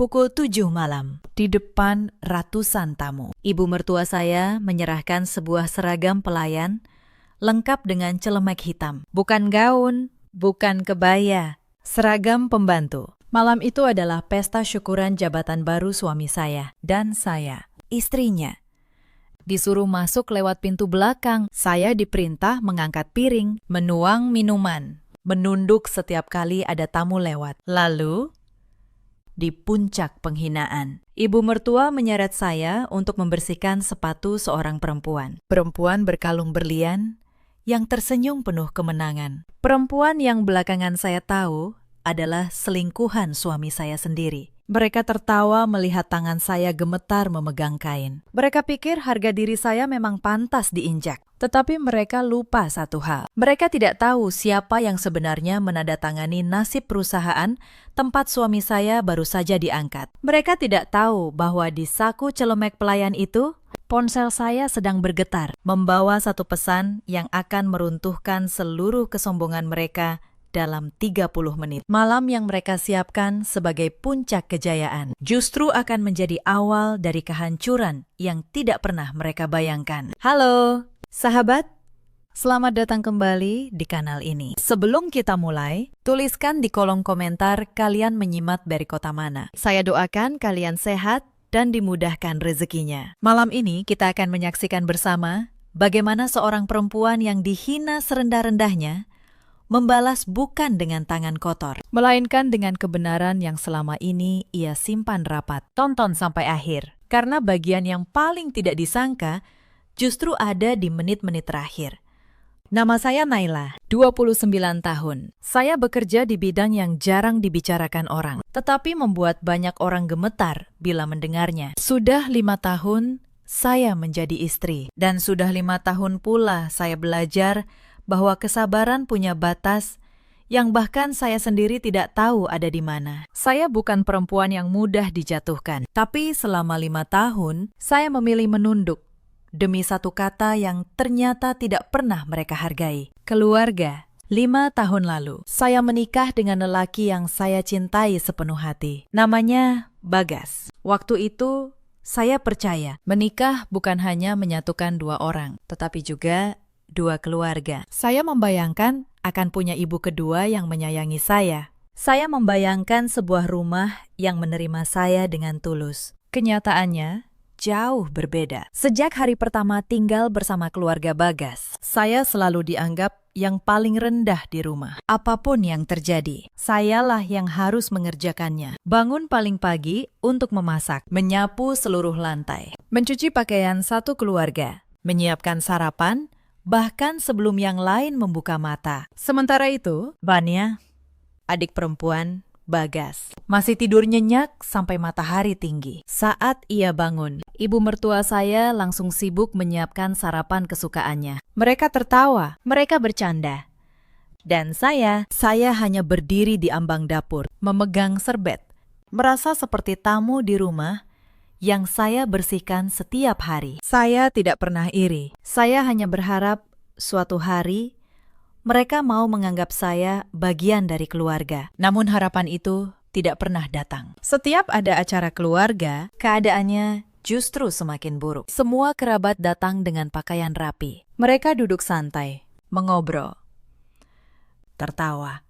pukul 7 malam, di depan ratusan tamu. Ibu mertua saya menyerahkan sebuah seragam pelayan lengkap dengan celemek hitam. Bukan gaun, bukan kebaya, seragam pembantu. Malam itu adalah pesta syukuran jabatan baru suami saya dan saya, istrinya. Disuruh masuk lewat pintu belakang, saya diperintah mengangkat piring, menuang minuman, menunduk setiap kali ada tamu lewat. Lalu, di puncak penghinaan, ibu mertua menyeret saya untuk membersihkan sepatu seorang perempuan. Perempuan berkalung berlian yang tersenyum penuh kemenangan. Perempuan yang belakangan saya tahu adalah selingkuhan suami saya sendiri. Mereka tertawa melihat tangan saya gemetar memegang kain. Mereka pikir harga diri saya memang pantas diinjak. Tetapi mereka lupa satu hal. Mereka tidak tahu siapa yang sebenarnya menandatangani nasib perusahaan tempat suami saya baru saja diangkat. Mereka tidak tahu bahwa di saku celemek pelayan itu, ponsel saya sedang bergetar, membawa satu pesan yang akan meruntuhkan seluruh kesombongan mereka dalam 30 menit. Malam yang mereka siapkan sebagai puncak kejayaan justru akan menjadi awal dari kehancuran yang tidak pernah mereka bayangkan. Halo, sahabat. Selamat datang kembali di kanal ini. Sebelum kita mulai, tuliskan di kolom komentar kalian menyimak dari kota mana. Saya doakan kalian sehat dan dimudahkan rezekinya. Malam ini kita akan menyaksikan bersama bagaimana seorang perempuan yang dihina serendah-rendahnya membalas bukan dengan tangan kotor, melainkan dengan kebenaran yang selama ini ia simpan rapat. Tonton sampai akhir, karena bagian yang paling tidak disangka justru ada di menit-menit terakhir. Nama saya Naila, 29 tahun. Saya bekerja di bidang yang jarang dibicarakan orang, tetapi membuat banyak orang gemetar bila mendengarnya. Sudah 5 tahun saya menjadi istri, dan sudah 5 tahun pula saya belajar bahwa kesabaran punya batas yang bahkan saya sendiri tidak tahu ada di mana. Saya bukan perempuan yang mudah dijatuhkan, tapi selama 5 tahun saya memilih menunduk demi satu kata yang ternyata tidak pernah mereka hargai. Keluarga. 5 tahun lalu, saya menikah dengan lelaki yang saya cintai sepenuh hati. Namanya Bagas. Waktu itu, saya percaya menikah bukan hanya menyatukan 2 orang, tetapi juga 2 keluarga. Saya membayangkan akan punya ibu kedua yang menyayangi saya. Saya membayangkan sebuah rumah yang menerima saya dengan tulus. Kenyataannya jauh berbeda. Sejak hari pertama tinggal bersama keluarga Bagas, saya selalu dianggap yang paling rendah di rumah. Apapun yang terjadi, sayalah yang harus mengerjakannya. Bangun paling pagi untuk memasak, menyapu seluruh lantai, mencuci pakaian satu keluarga, menyiapkan sarapan, bahkan sebelum yang lain membuka mata. Sementara itu, Vania, adik perempuan Bagas, masih tidur nyenyak sampai matahari tinggi. Saat ia bangun, ibu mertua saya langsung sibuk menyiapkan sarapan kesukaannya. Mereka tertawa, mereka bercanda. Dan saya hanya berdiri di ambang dapur, memegang serbet, merasa seperti tamu di rumah yang saya bersihkan setiap hari. Saya tidak pernah iri. Saya hanya berharap suatu hari mereka mau menganggap saya bagian dari keluarga. Namun harapan itu tidak pernah datang. Setiap ada acara keluarga, keadaannya justru semakin buruk. Semua kerabat datang dengan pakaian rapi. Mereka duduk santai, mengobrol, tertawa.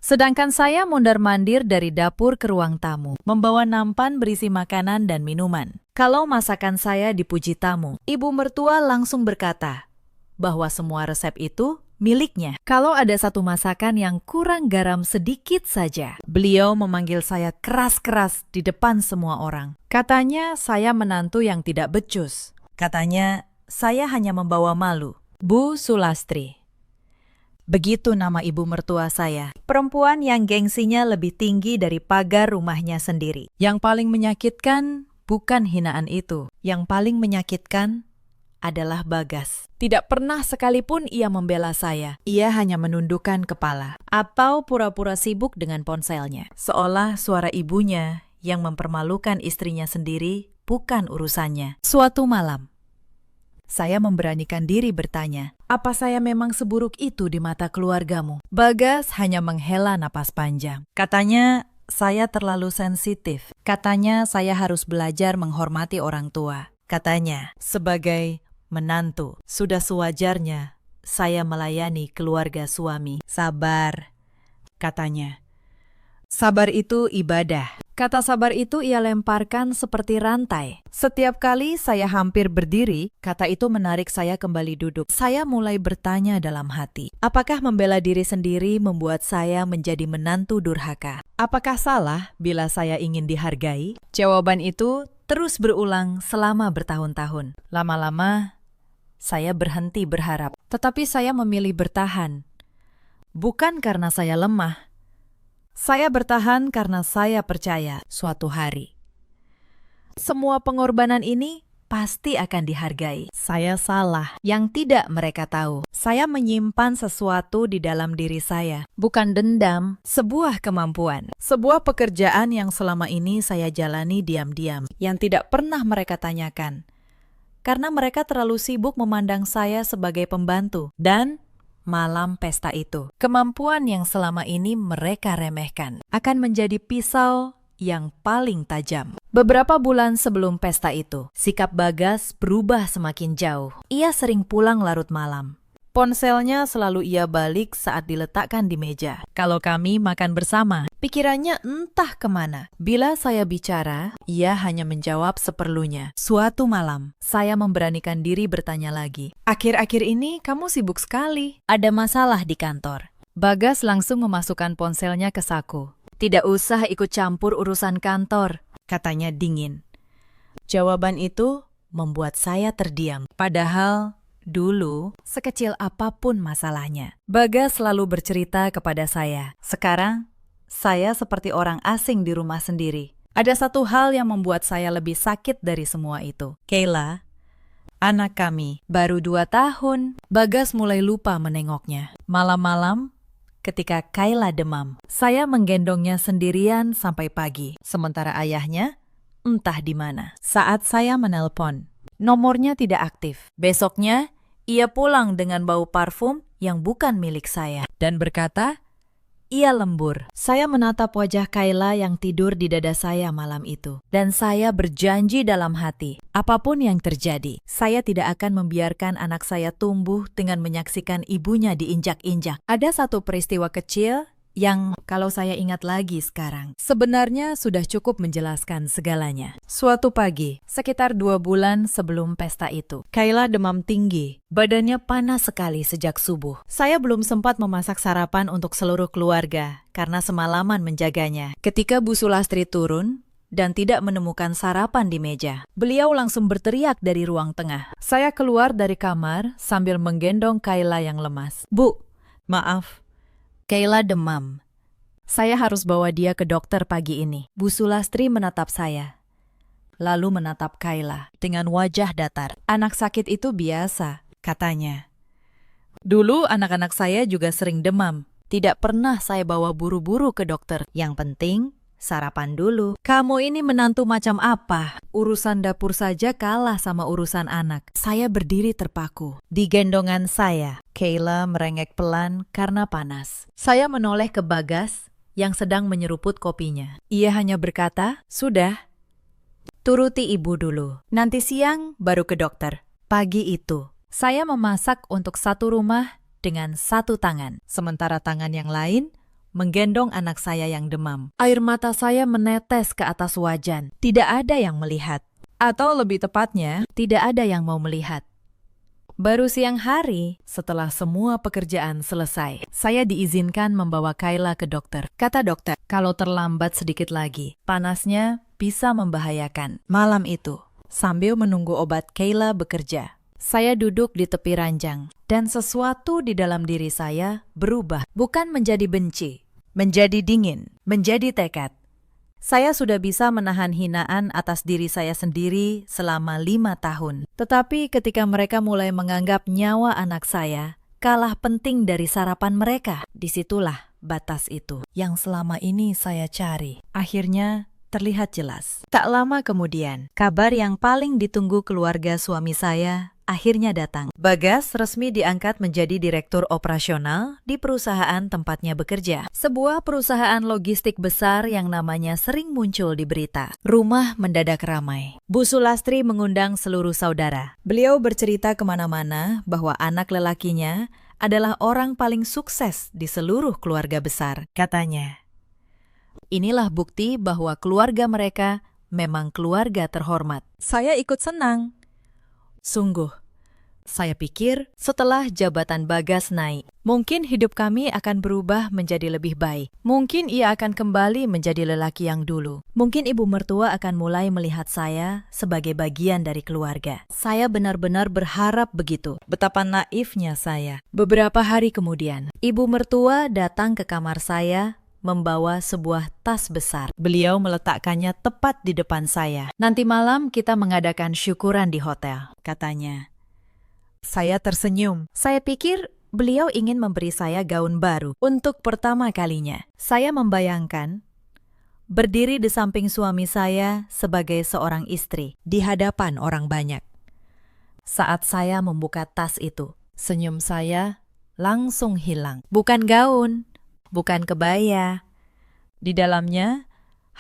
Sedangkan saya mondar-mandir dari dapur ke ruang tamu, membawa nampan berisi makanan dan minuman. Kalau masakan saya dipuji tamu, ibu mertua langsung berkata bahwa semua resep itu miliknya. Kalau ada satu masakan yang kurang garam sedikit saja, beliau memanggil saya keras-keras di depan semua orang. Katanya saya menantu yang tidak becus. Katanya saya hanya membawa malu. Bu Sulastri. Begitu nama ibu mertua saya. Perempuan yang gengsinya lebih tinggi dari pagar rumahnya sendiri. Yang paling menyakitkan bukan hinaan itu. Yang paling menyakitkan adalah Bagas. Tidak pernah sekalipun ia membela saya. Ia hanya menundukkan kepala atau pura-pura sibuk dengan ponselnya. Seolah suara ibunya yang mempermalukan istrinya sendiri bukan urusannya. Suatu malam, saya memberanikan diri bertanya, apa saya memang seburuk itu di mata keluargamu? Bagas hanya menghela napas panjang. Katanya, saya terlalu sensitif. Katanya saya harus belajar menghormati orang tua. Katanya, sebagai menantu, sudah sewajarnya saya melayani keluarga suami. Sabar, katanya. Sabar itu ibadah. Kata sabar itu ia lemparkan seperti rantai. Setiap kali saya hampir berdiri, kata itu menarik saya kembali duduk. Saya mulai bertanya dalam hati, apakah membela diri sendiri membuat saya menjadi menantu durhaka? Apakah salah bila saya ingin dihargai? Jawaban itu terus berulang selama bertahun-tahun. Lama-lama, saya berhenti berharap. Tetapi saya memilih bertahan. Bukan karena saya lemah. Saya bertahan karena saya percaya suatu hari semua pengorbanan ini pasti akan dihargai. Saya salah. Yang tidak mereka tahu, saya menyimpan sesuatu di dalam diri saya. Bukan dendam, sebuah kemampuan. Sebuah pekerjaan yang selama ini saya jalani diam-diam, yang tidak pernah mereka tanyakan. Karena mereka terlalu sibuk memandang saya sebagai pembantu. Dan malam pesta itu, kemampuan yang selama ini mereka remehkan akan menjadi pisau yang paling tajam. Beberapa bulan sebelum pesta itu, sikap Bagas berubah semakin jauh. Ia sering pulang larut malam. Ponselnya selalu ia balik saat diletakkan di meja. Kalau kami makan bersama, pikirannya entah kemana. Bila saya bicara, ia hanya menjawab seperlunya. Suatu malam, saya memberanikan diri bertanya lagi. Akhir-akhir ini kamu sibuk sekali. Ada masalah di kantor. Bagas langsung memasukkan ponselnya ke saku. Tidak usah ikut campur urusan kantor, katanya dingin. Jawaban itu membuat saya terdiam. Padahal dulu, sekecil apapun masalahnya, Bagas selalu bercerita kepada saya. Sekarang, saya seperti orang asing di rumah sendiri. Ada satu hal yang membuat saya lebih sakit dari semua itu. Kayla, anak kami, baru 2 tahun. Bagas mulai lupa menengoknya. Malam-malam, ketika Kayla demam, saya menggendongnya sendirian sampai pagi. Sementara ayahnya, entah di mana. Saat saya menelpon, nomornya tidak aktif. Besoknya, ia pulang dengan bau parfum yang bukan milik saya dan berkata, ia lembur. Saya menatap wajah Kayla yang tidur di dada saya malam itu. Dan saya berjanji dalam hati, apapun yang terjadi, saya tidak akan membiarkan anak saya tumbuh dengan menyaksikan ibunya diinjak-injak. Ada satu peristiwa kecil yang kalau saya ingat lagi sekarang, sebenarnya sudah cukup menjelaskan segalanya. Suatu pagi, sekitar 2 bulan sebelum pesta itu, Kayla demam tinggi. Badannya panas sekali sejak subuh. Saya belum sempat memasak sarapan untuk seluruh keluarga karena semalaman menjaganya. Ketika Bu Sulastri turun dan tidak menemukan sarapan di meja, beliau langsung berteriak dari ruang tengah. Saya keluar dari kamar sambil menggendong Kayla yang lemas. Bu, maaf. Kayla demam. Saya harus bawa dia ke dokter pagi ini. Bu Sulastri menatap saya, lalu menatap Kayla dengan wajah datar. Anak sakit itu biasa, katanya. Dulu anak-anak saya juga sering demam. Tidak pernah saya bawa buru-buru ke dokter. Yang penting, sarapan dulu. Kamu ini menantu macam apa? Urusan dapur saja kalah sama urusan anak. Saya berdiri terpaku. Di gendongan saya, Kayla merengek pelan karena panas. Saya menoleh ke Bagas yang sedang menyeruput kopinya. Ia hanya berkata, sudah, turuti ibu dulu. Nanti siang baru ke dokter. Pagi itu, saya memasak untuk satu rumah dengan satu tangan. Sementara tangan yang lain menggendong anak saya yang demam. Air mata saya menetes ke atas wajan. Tidak ada yang melihat. Atau lebih tepatnya, tidak ada yang mau melihat. Baru siang hari, setelah semua pekerjaan selesai, saya diizinkan membawa Kayla ke dokter. Kata dokter, kalau terlambat sedikit lagi, panasnya bisa membahayakan. Malam itu, sambil menunggu obat Kayla bekerja, saya duduk di tepi ranjang, dan sesuatu di dalam diri saya berubah. Bukan menjadi benci, menjadi dingin, menjadi tekad. Saya sudah bisa menahan hinaan atas diri saya sendiri selama 5 tahun. Tetapi ketika mereka mulai menganggap nyawa anak saya kalah penting dari sarapan mereka, disitulah batas itu yang selama ini saya cari. Akhirnya terlihat jelas. Tak lama kemudian, kabar yang paling ditunggu keluarga suami saya akhirnya datang. Bagas resmi diangkat menjadi direktur operasional di perusahaan tempatnya bekerja. Sebuah perusahaan logistik besar yang namanya sering muncul di berita. Rumah mendadak ramai. Bu Sulastri mengundang seluruh saudara. Beliau bercerita kemana-mana bahwa anak lelakinya adalah orang paling sukses di seluruh keluarga besar, katanya. Inilah bukti bahwa keluarga mereka memang keluarga terhormat. Saya ikut senang. Sungguh, saya pikir setelah jabatan Bagas naik, mungkin hidup kami akan berubah menjadi lebih baik. Mungkin ia akan kembali menjadi lelaki yang dulu. Mungkin ibu mertua akan mulai melihat saya sebagai bagian dari keluarga. Saya benar-benar berharap begitu. Betapa naifnya saya. Beberapa hari kemudian, ibu mertua datang ke kamar saya membawa sebuah tas besar. Beliau meletakkannya tepat di depan saya. Nanti malam kita mengadakan syukuran di hotel, katanya. Saya tersenyum. Saya pikir beliau ingin memberi saya gaun baru. Untuk pertama kalinya, saya membayangkan berdiri di samping suami saya sebagai seorang istri di hadapan orang banyak. Saat saya membuka tas itu, senyum saya langsung hilang. Bukan gaun, bukan kebaya. Di dalamnya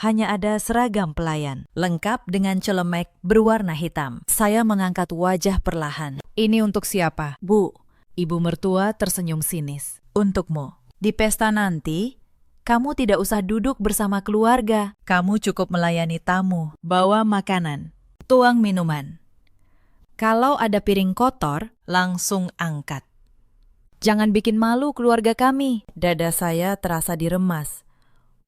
hanya ada seragam pelayan, lengkap dengan celemek berwarna hitam. Saya mengangkat wajah perlahan. Ini untuk siapa? Bu, ibu mertua tersenyum sinis. Untukmu. Di pesta nanti, kamu tidak usah duduk bersama keluarga. Kamu cukup melayani tamu, bawa makanan, tuang minuman. Kalau ada piring kotor, langsung angkat. Jangan bikin malu keluarga kami. Dada saya terasa diremas.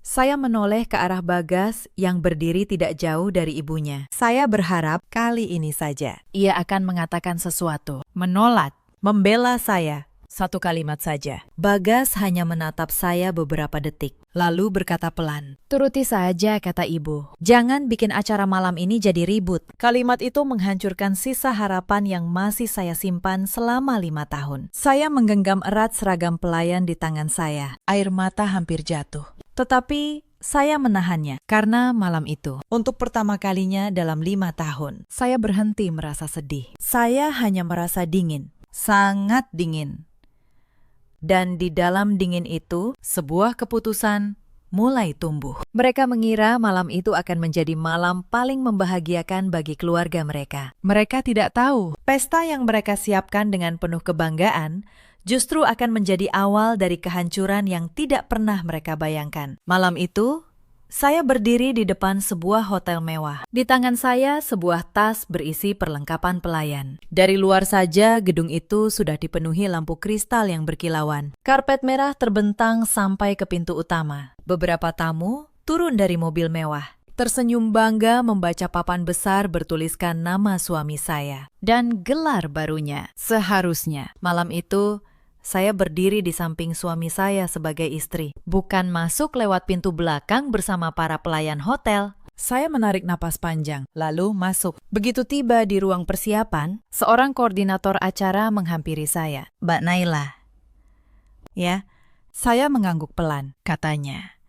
Saya menoleh ke arah Bagas yang berdiri tidak jauh dari ibunya. Saya berharap kali ini saja ia akan mengatakan sesuatu. Menolak, membela saya. Satu kalimat saja. Bagas hanya menatap saya beberapa detik, lalu berkata pelan. Turuti saja, kata ibu. Jangan bikin acara malam ini jadi ribut. Kalimat itu menghancurkan sisa harapan yang masih saya simpan selama 5 tahun. Saya menggenggam erat seragam pelayan di tangan saya. Air mata hampir jatuh. Tetapi saya menahannya karena malam itu, untuk pertama kalinya dalam 5 tahun, saya berhenti merasa sedih. Saya hanya merasa dingin, sangat dingin. Dan di dalam dingin itu, sebuah keputusan mulai tumbuh. Mereka mengira malam itu akan menjadi malam paling membahagiakan bagi keluarga mereka. Mereka tidak tahu, pesta yang mereka siapkan dengan penuh kebanggaan justru akan menjadi awal dari kehancuran yang tidak pernah mereka bayangkan. Malam itu, saya berdiri di depan sebuah hotel mewah. Di tangan saya sebuah tas berisi perlengkapan pelayan. Dari luar saja gedung itu sudah dipenuhi lampu kristal yang berkilauan. Karpet merah terbentang sampai ke pintu utama. Beberapa tamu turun dari mobil mewah. Tersenyum bangga membaca papan besar bertuliskan nama suami saya dan gelar barunya. Seharusnya malam itu saya berdiri di samping suami saya sebagai istri, bukan masuk lewat pintu belakang bersama para pelayan hotel. Saya menarik napas panjang, lalu masuk. Begitu tiba di ruang persiapan, seorang koordinator acara menghampiri saya. Mbak Naila. Ya, saya mengangguk pelan, katanya.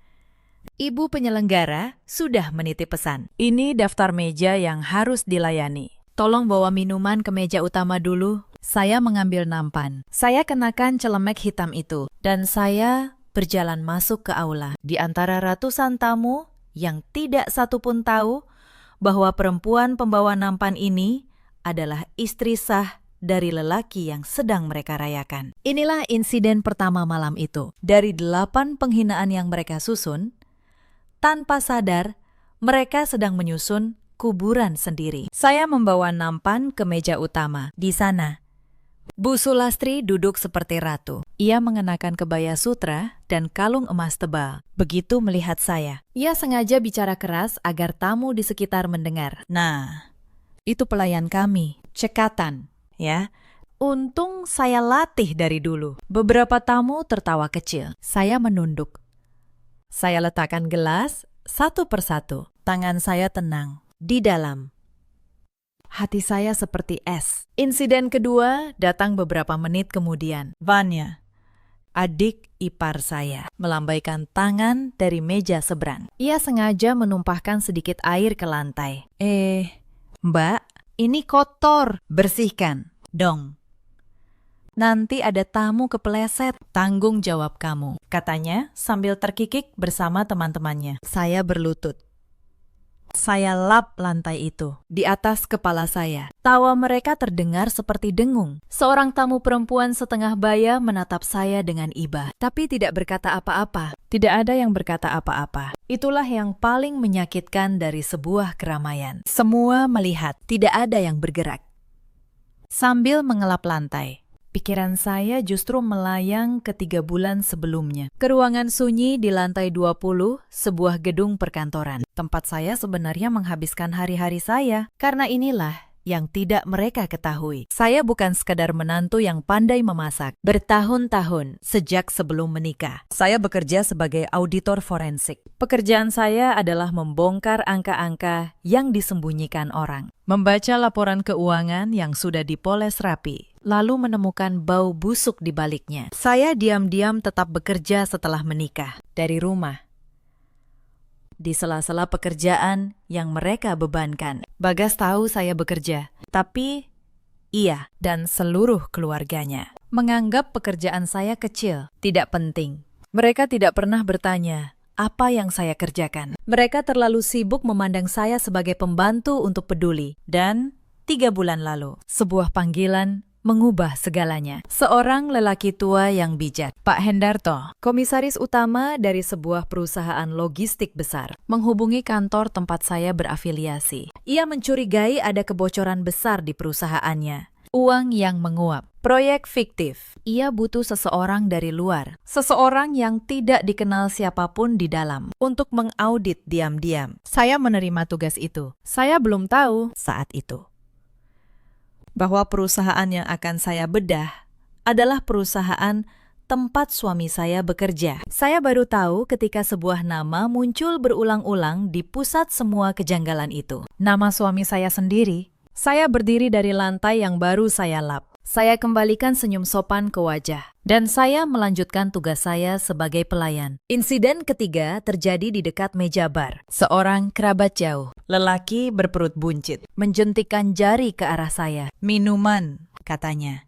Ibu penyelenggara sudah menitip pesan. Ini daftar meja yang harus dilayani. Tolong bawa minuman ke meja utama dulu. Saya mengambil nampan. Saya kenakan celemek hitam itu. Dan saya berjalan masuk ke aula. Di antara ratusan tamu yang tidak satu pun tahu bahwa perempuan pembawa nampan ini adalah istri sah dari lelaki yang sedang mereka rayakan. Inilah insiden pertama malam itu. Dari 8 penghinaan yang mereka susun, tanpa sadar mereka sedang menyusun kuburan sendiri. Saya membawa nampan ke meja utama. Di sana, Bu Sulastri duduk seperti ratu. Ia mengenakan kebaya sutra dan kalung emas tebal. Begitu melihat saya, ia sengaja bicara keras agar tamu di sekitar mendengar. Nah, itu pelayan kami, cekatan, ya. Untung saya latih dari dulu. Beberapa tamu tertawa kecil. Saya menunduk. Saya letakkan gelas satu persatu. Tangan saya tenang. Di dalam, hati saya seperti es. Insiden kedua datang beberapa menit kemudian. Vanya, adik ipar saya, melambaikan tangan dari meja seberang. Ia sengaja menumpahkan sedikit air ke lantai. Mbak, ini kotor. Bersihkan. Dong. Nanti ada tamu kepeleset, tanggung jawab kamu, katanya sambil terkikik bersama teman-temannya. Saya berlutut. Saya lap lantai itu di atas kepala saya. Tawa mereka terdengar seperti dengung. Seorang tamu perempuan setengah baya menatap saya dengan iba, tapi tidak berkata apa-apa. Tidak ada yang berkata apa-apa. Itulah yang paling menyakitkan dari sebuah keramaian. Semua melihat, tidak ada yang bergerak. Sambil mengelap lantai, pikiran saya justru melayang ke 3 bulan sebelumnya. Ke ruangan sunyi di lantai 20, sebuah gedung perkantoran. Tempat saya sebenarnya menghabiskan hari-hari saya. Karena inilah yang tidak mereka ketahui. Saya bukan sekadar menantu yang pandai memasak. Bertahun-tahun sejak sebelum menikah, saya bekerja sebagai auditor forensik. Pekerjaan saya adalah membongkar angka-angka yang disembunyikan orang. Membaca laporan keuangan yang sudah dipoles rapi, lalu menemukan bau busuk di baliknya. Saya diam-diam tetap bekerja setelah menikah, dari rumah. Di sela-sela pekerjaan yang mereka bebankan. Bagas tahu saya bekerja, tapi ia dan seluruh keluarganya menganggap pekerjaan saya kecil, tidak penting. Mereka tidak pernah bertanya apa yang saya kerjakan. Mereka terlalu sibuk memandang saya sebagai pembantu untuk peduli. Dan 3 bulan lalu, sebuah panggilan mengubah segalanya. Seorang lelaki tua yang bijak, Pak Hendarto, komisaris utama dari sebuah perusahaan logistik besar, menghubungi kantor tempat saya berafiliasi. Ia mencurigai ada kebocoran besar di perusahaannya. Uang yang menguap. Proyek fiktif. Ia butuh seseorang dari luar. Seseorang yang tidak dikenal siapapun di dalam. Untuk mengaudit diam-diam. Saya menerima tugas itu. Saya belum tahu saat itu bahwa perusahaan yang akan saya bedah adalah perusahaan tempat suami saya bekerja. Saya baru tahu ketika sebuah nama muncul berulang-ulang di pusat semua kejanggalan itu. Nama suami saya sendiri. Saya berdiri dari lantai yang baru saya lap. Saya kembalikan senyum sopan ke wajah. Dan saya melanjutkan tugas saya sebagai pelayan. Insiden ketiga terjadi di dekat meja bar. Seorang kerabat jauh, lelaki berperut buncit, menjentikkan jari ke arah saya. Minuman, katanya,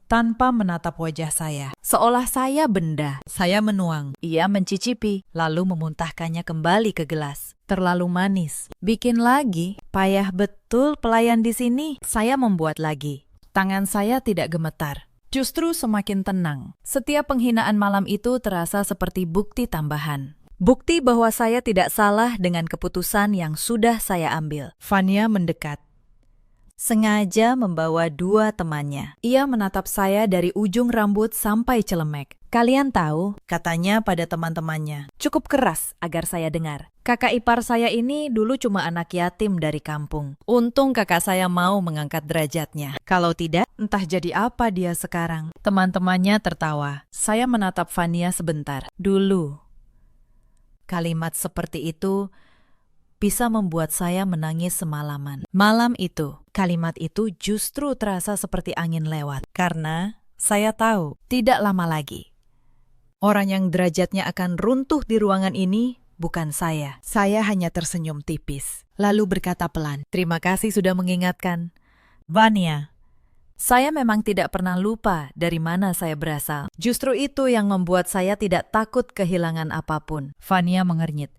tanpa menatap wajah saya. Seolah saya benda. Saya menuang. Ia mencicipi, lalu memuntahkannya kembali ke gelas. Terlalu manis. Bikin lagi. Payah betul pelayan di sini. Saya membuat lagi. Tangan saya tidak gemetar. Justru semakin tenang. Setiap penghinaan malam itu terasa seperti bukti tambahan. Bukti bahwa saya tidak salah dengan keputusan yang sudah saya ambil. Fania mendekat. Sengaja membawa 2 temannya. Ia menatap saya dari ujung rambut sampai celemek. Kalian tahu, katanya pada teman-temannya. Cukup keras agar saya dengar. Kakak ipar saya ini dulu cuma anak yatim dari kampung. Untung kakak saya mau mengangkat derajatnya. Kalau tidak, entah jadi apa dia sekarang. Teman-temannya tertawa. Saya menatap Fania sebentar. Dulu, kalimat seperti itu bisa membuat saya menangis semalaman. Malam itu, kalimat itu justru terasa seperti angin lewat. Karena saya tahu, tidak lama lagi, orang yang derajatnya akan runtuh di ruangan ini bukan saya. Saya hanya tersenyum tipis, lalu berkata pelan, "Terima kasih sudah mengingatkan. Vania, saya memang tidak pernah lupa dari mana saya berasal. Justru itu yang membuat saya tidak takut kehilangan apapun." Fania mengernyit,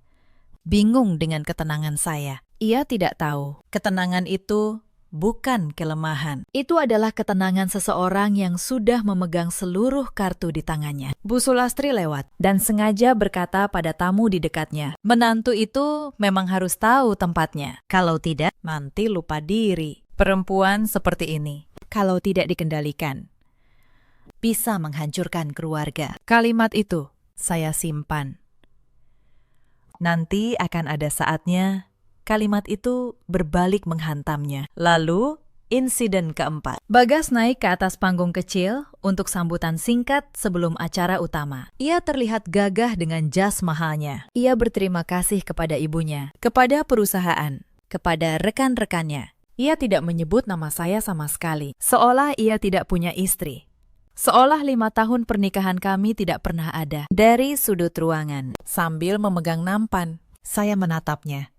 bingung dengan ketenangan saya. Ia tidak tahu, ketenangan itu bukan kelemahan. Itu adalah ketenangan seseorang yang sudah memegang seluruh kartu di tangannya. Bu Sulastri lewat dan sengaja berkata pada tamu di dekatnya, "Menantu itu memang harus tahu tempatnya. Kalau tidak, nanti lupa diri." Perempuan seperti ini, kalau tidak dikendalikan, bisa menghancurkan keluarga. Kalimat itu saya simpan. Nanti akan ada saatnya kalimat itu berbalik menghantamnya. Lalu, insiden keempat. Bagas naik ke atas panggung kecil untuk sambutan singkat sebelum acara utama. Ia terlihat gagah dengan jas mahalnya. Ia berterima kasih kepada ibunya, kepada perusahaan, kepada rekan-rekannya. Ia tidak menyebut nama saya sama sekali, seolah ia tidak punya istri. Seolah 5 tahun pernikahan kami tidak pernah ada. Dari sudut ruangan, sambil memegang nampan, saya menatapnya.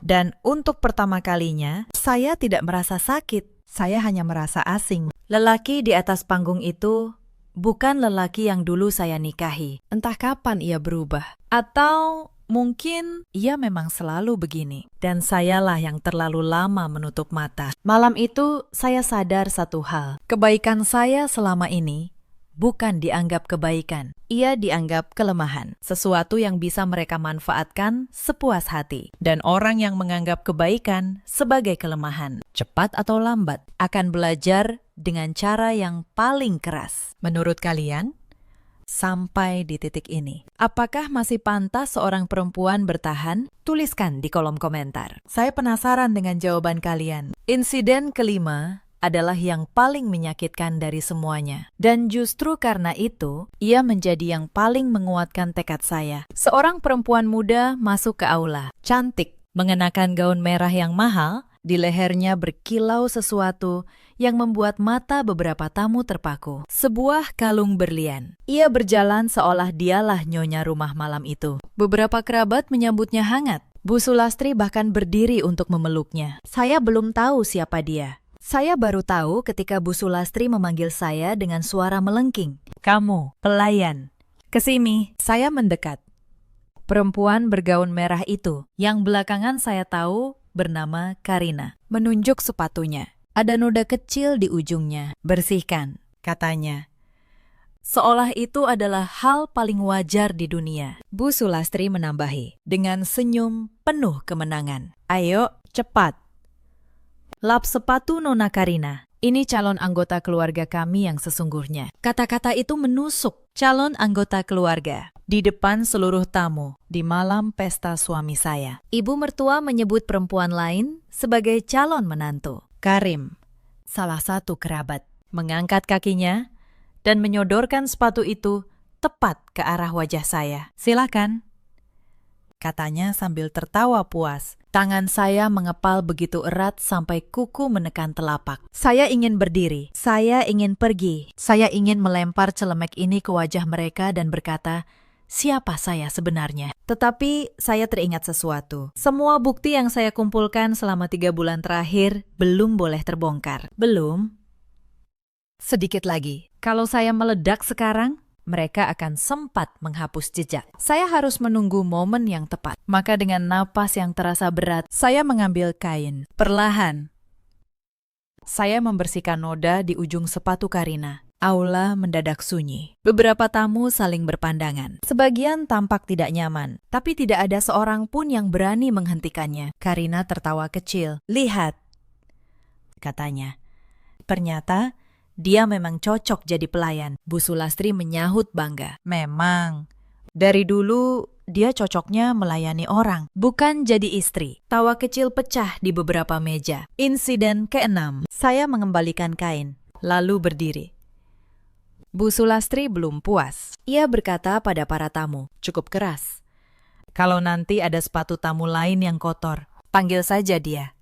Dan untuk pertama kalinya, saya tidak merasa sakit. Saya hanya merasa asing. Lelaki di atas panggung itu bukan lelaki yang dulu saya nikahi. Entah kapan ia berubah. Atau mungkin ia memang selalu begini. Dan sayalah yang terlalu lama menutup mata. Malam itu saya sadar satu hal. Kebaikan saya selama ini bukan dianggap kebaikan. Ia dianggap kelemahan. Sesuatu yang bisa mereka manfaatkan sepuas hati. Dan orang yang menganggap kebaikan sebagai kelemahan, cepat atau lambat, akan belajar dengan cara yang paling keras. Menurut kalian, sampai di titik ini, apakah masih pantas seorang perempuan bertahan? Tuliskan di kolom komentar. Saya penasaran dengan jawaban kalian. Insiden kelima adalah yang paling menyakitkan dari semuanya. Dan justru karena itu, ia menjadi yang paling menguatkan tekad saya. Seorang perempuan muda masuk ke aula. Cantik, mengenakan gaun merah yang mahal, di lehernya berkilau sesuatu yang membuat mata beberapa tamu terpaku. Sebuah kalung berlian. Ia berjalan seolah dialah nyonya rumah malam itu. Beberapa kerabat menyambutnya hangat. Bu Sulastri bahkan berdiri untuk memeluknya. Saya belum tahu siapa dia. Saya baru tahu ketika Bu Sulastri memanggil saya dengan suara melengking. Kamu, pelayan. Kesini, saya mendekat. Perempuan bergaun merah itu, yang belakangan saya tahu bernama Karina, menunjuk sepatunya. Ada noda kecil di ujungnya. Bersihkan, katanya. Seolah itu adalah hal paling wajar di dunia. Bu Sulastri menambahi, dengan senyum penuh kemenangan. Ayo, cepat. Lap sepatu Nona Karina. Ini calon anggota keluarga kami yang sesungguhnya. Kata-kata itu menusuk calon anggota keluarga di depan seluruh tamu di malam pesta suami saya. Ibu mertua menyebut perempuan lain sebagai calon menantu. Karim, salah satu kerabat, mengangkat kakinya dan menyodorkan sepatu itu tepat ke arah wajah saya. Silakan, katanya sambil tertawa puas. Tangan saya mengepal begitu erat sampai kuku menekan telapak. Saya ingin berdiri. Saya ingin pergi. Saya ingin melempar celemek ini ke wajah mereka dan berkata, siapa saya sebenarnya? Tetapi saya teringat sesuatu. Semua bukti yang saya kumpulkan selama 3 bulan terakhir belum boleh terbongkar. Belum. Sedikit lagi. Kalau saya meledak sekarang, mereka akan sempat menghapus jejak. Saya harus menunggu momen yang tepat. Maka dengan napas yang terasa berat, saya mengambil kain. Perlahan, saya membersihkan noda di ujung sepatu Karina. Aula mendadak sunyi. Beberapa tamu saling berpandangan. Sebagian tampak tidak nyaman, tapi tidak ada seorang pun yang berani menghentikannya. Karina tertawa kecil. Lihat, katanya. Ternyata dia memang cocok jadi pelayan. Bu Sulastri menyahut bangga. Memang. Dari dulu, dia cocoknya melayani orang, bukan jadi istri. Tawa kecil pecah di beberapa meja. Insiden ke-6. Saya mengembalikan kain, lalu berdiri. Bu Sulastri belum puas. Ia berkata pada para tamu, cukup keras. Kalau nanti ada sepatu tamu lain yang kotor, panggil saja dia.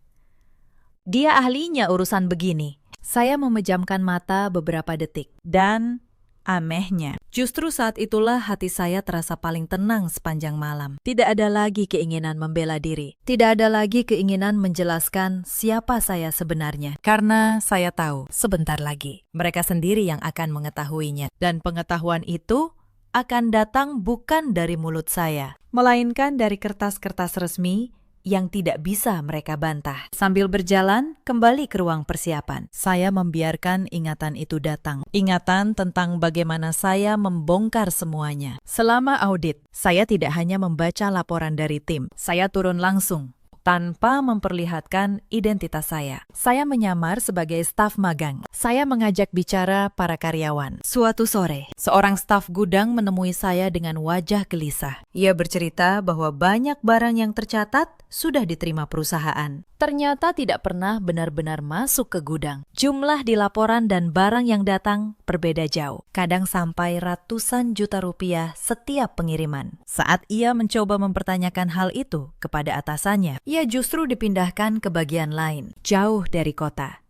Dia ahlinya urusan begini. Saya memejamkan mata beberapa detik. Dan anehnya, justru saat itulah hati saya terasa paling tenang sepanjang malam. Tidak ada lagi keinginan membela diri. Tidak ada lagi keinginan menjelaskan siapa saya sebenarnya. Karena saya tahu, sebentar lagi, mereka sendiri yang akan mengetahuinya. Dan pengetahuan itu akan datang bukan dari mulut saya, melainkan dari kertas-kertas resmi yang tidak bisa mereka bantah. Sambil berjalan, kembali ke ruang persiapan. Saya membiarkan ingatan itu datang. Ingatan tentang bagaimana saya membongkar semuanya. Selama audit, saya tidak hanya membaca laporan dari tim. Saya turun langsung, tanpa memperlihatkan identitas saya. Saya menyamar sebagai staf magang. Saya mengajak bicara para karyawan. Suatu sore, seorang staf gudang menemui saya dengan wajah gelisah. Ia bercerita bahwa banyak barang yang tercatat sudah diterima perusahaan. Ternyata tidak pernah benar-benar masuk ke gudang. Jumlah di laporan dan barang yang datang berbeda jauh. Kadang sampai ratusan juta rupiah setiap pengiriman. Saat ia mencoba mempertanyakan hal itu kepada atasannya, ia justru dipindahkan ke bagian lain, jauh dari kota.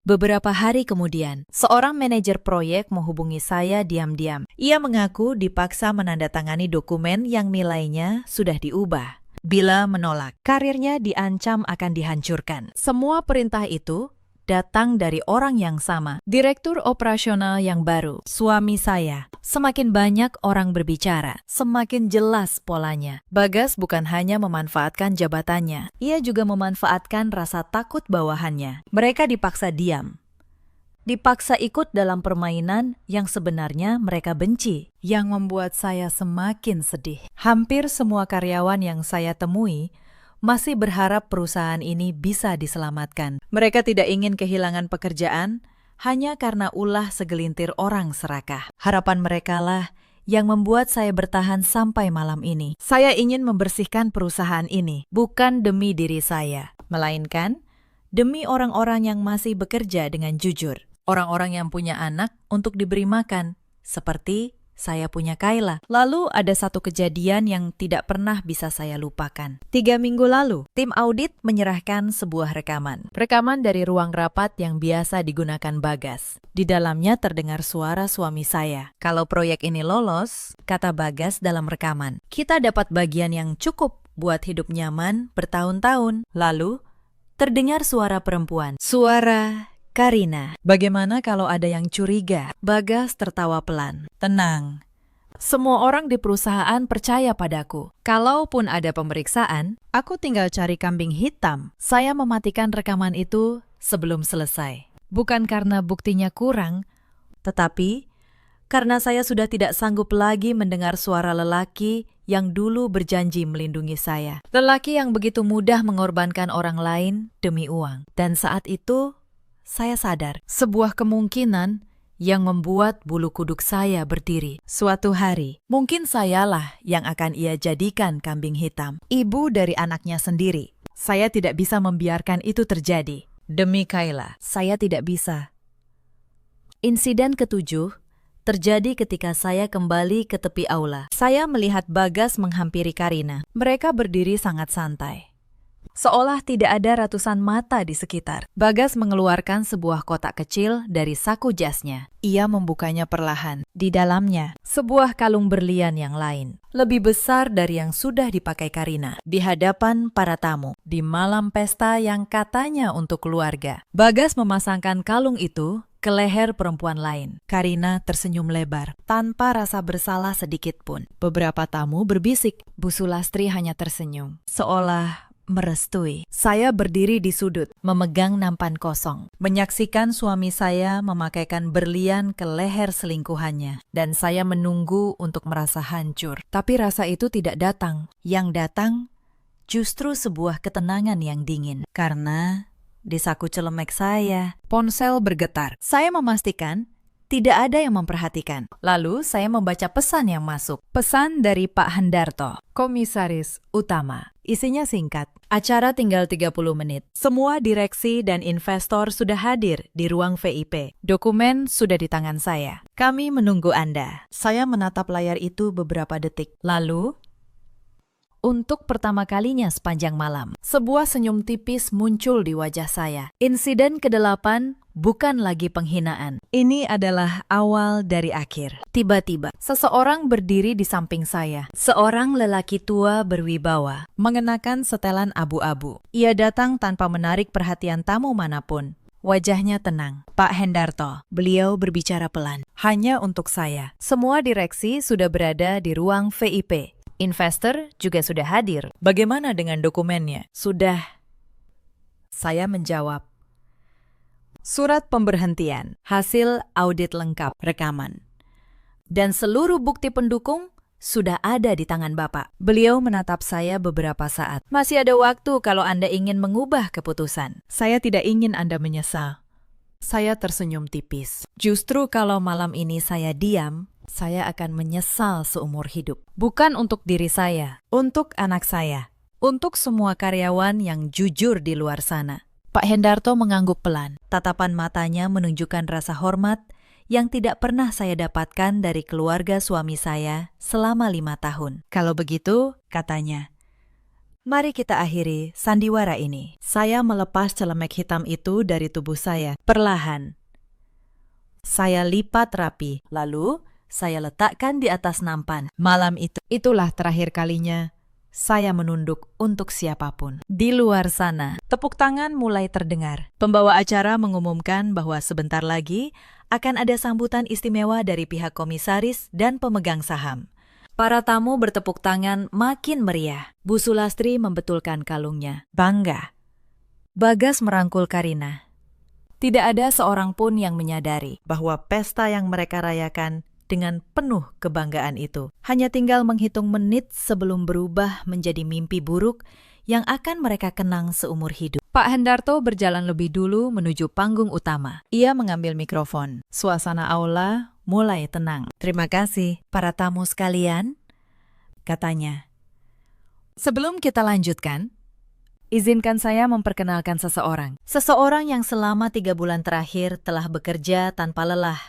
Beberapa hari kemudian, seorang manajer proyek menghubungi saya diam-diam. Ia mengaku dipaksa menandatangani dokumen yang nilainya sudah diubah. Bila menolak, karirnya diancam akan dihancurkan. Semua perintah itu datang dari orang yang sama, direktur operasional yang baru, suami saya. Semakin banyak orang berbicara, semakin jelas polanya. Bagas bukan hanya memanfaatkan jabatannya, ia juga memanfaatkan rasa takut bawahannya. Mereka dipaksa diam, dipaksa ikut dalam permainan yang sebenarnya mereka benci, yang membuat saya semakin sedih. Hampir semua karyawan yang saya temui masih berharap perusahaan ini bisa diselamatkan. Mereka tidak ingin kehilangan pekerjaan hanya karena ulah segelintir orang serakah. Harapan mereka lah yang membuat saya bertahan sampai malam ini. Saya ingin membersihkan perusahaan ini, bukan demi diri saya, melainkan demi orang-orang yang masih bekerja dengan jujur. Orang-orang yang punya anak untuk diberi makan, seperti saya punya Kayla. Lalu ada satu kejadian yang tidak pernah bisa saya lupakan. 3 minggu lalu, tim audit menyerahkan sebuah rekaman. Rekaman dari ruang rapat yang biasa digunakan Bagas. Di dalamnya terdengar suara suami saya. Kalau proyek ini lolos, kata Bagas dalam rekaman, kita dapat bagian yang cukup buat hidup nyaman bertahun-tahun. Lalu, terdengar suara perempuan. Suara Karina. Bagaimana kalau ada yang curiga? Bagas tertawa pelan. Tenang. Semua orang di perusahaan percaya padaku. Kalaupun ada pemeriksaan, aku tinggal cari kambing hitam. Saya mematikan rekaman itu sebelum selesai. Bukan karena buktinya kurang, tetapi karena saya sudah tidak sanggup lagi mendengar suara lelaki yang dulu berjanji melindungi saya. Lelaki yang begitu mudah mengorbankan orang lain demi uang. Dan saat itu, saya sadar sebuah kemungkinan yang membuat bulu kuduk saya berdiri. Suatu hari, mungkin sayalah yang akan ia jadikan kambing hitam, ibu dari anaknya sendiri. Saya tidak bisa membiarkan itu terjadi. Demi Kayla, saya tidak bisa. Insiden ke-7 terjadi ketika saya kembali ke tepi aula. Saya melihat Bagas menghampiri Karina. Mereka berdiri sangat santai, seolah tidak ada ratusan mata di sekitar. Bagas mengeluarkan sebuah kotak kecil dari saku jasnya. Ia membukanya perlahan. Di dalamnya, sebuah kalung berlian yang lain, lebih besar dari yang sudah dipakai Karina. Di hadapan para tamu, di malam pesta yang katanya untuk keluarga, Bagas memasangkan kalung itu ke leher perempuan lain. Karina tersenyum lebar, tanpa rasa bersalah sedikit pun. Beberapa tamu berbisik. Bu Sulastri hanya tersenyum, seolah merestui. Saya berdiri di sudut, memegang nampan kosong, menyaksikan suami saya memakaikan berlian ke leher selingkuhannya, dan saya menunggu untuk merasa hancur. Tapi rasa itu tidak datang. Yang datang justru sebuah ketenangan yang dingin, karena di saku celemek saya, ponsel bergetar. Saya memastikan tidak ada yang memperhatikan. Lalu saya membaca pesan yang masuk. Pesan dari Pak Hendarto, Komisaris Utama. Isinya singkat. Acara tinggal 30 menit. Semua direksi dan investor sudah hadir di ruang VIP. Dokumen sudah di tangan saya. Kami menunggu Anda. Saya menatap layar itu beberapa detik. Lalu, untuk pertama kalinya sepanjang malam, sebuah senyum tipis muncul di wajah saya. Insiden ke-8 bukan lagi penghinaan. Ini adalah awal dari akhir. Tiba-tiba, seseorang berdiri di samping saya. Seorang lelaki tua berwibawa, mengenakan setelan abu-abu. Ia datang tanpa menarik perhatian tamu manapun. Wajahnya tenang. Pak Hendarto, beliau berbicara pelan. Hanya untuk saya. Semua direksi sudah berada di ruang VIP. Investor juga sudah hadir. Bagaimana dengan dokumennya? Sudah. Saya menjawab. Surat pemberhentian, hasil audit lengkap, rekaman, dan seluruh bukti pendukung sudah ada di tangan Bapak. Beliau menatap saya beberapa saat. Masih ada waktu kalau Anda ingin mengubah keputusan. Saya tidak ingin Anda menyesal. Saya tersenyum tipis. Justru kalau malam ini saya diam, saya akan menyesal seumur hidup. Bukan untuk diri saya, untuk anak saya, untuk semua karyawan yang jujur di luar sana. Pak Hendarto mengangguk pelan. Tatapan matanya menunjukkan rasa hormat yang tidak pernah saya dapatkan dari keluarga suami saya selama 5 tahun. Kalau begitu, katanya, mari kita akhiri sandiwara ini. Saya melepas celemek hitam itu dari tubuh saya, perlahan. Saya lipat rapi, lalu saya letakkan di atas nampan. Malam itu, itulah terakhir kalinya Saya menunduk untuk siapapun. Di luar sana, tepuk tangan mulai terdengar. Pembawa acara mengumumkan bahwa sebentar lagi akan ada sambutan istimewa dari pihak komisaris dan pemegang saham. Para tamu bertepuk tangan makin meriah. Bu Sulastri membetulkan kalungnya. Bangga. Bagas merangkul Karina. Tidak ada seorang pun yang menyadari bahwa pesta yang mereka rayakan dengan penuh kebanggaan itu hanya tinggal menghitung menit sebelum berubah menjadi mimpi buruk yang akan mereka kenang seumur hidup. Pak Hendarto berjalan lebih dulu menuju panggung utama. Ia mengambil mikrofon. Suasana aula mulai tenang. Terima kasih para tamu sekalian, katanya. Sebelum kita lanjutkan, izinkan saya memperkenalkan seseorang. Seseorang yang selama 3 bulan terakhir telah bekerja tanpa lelah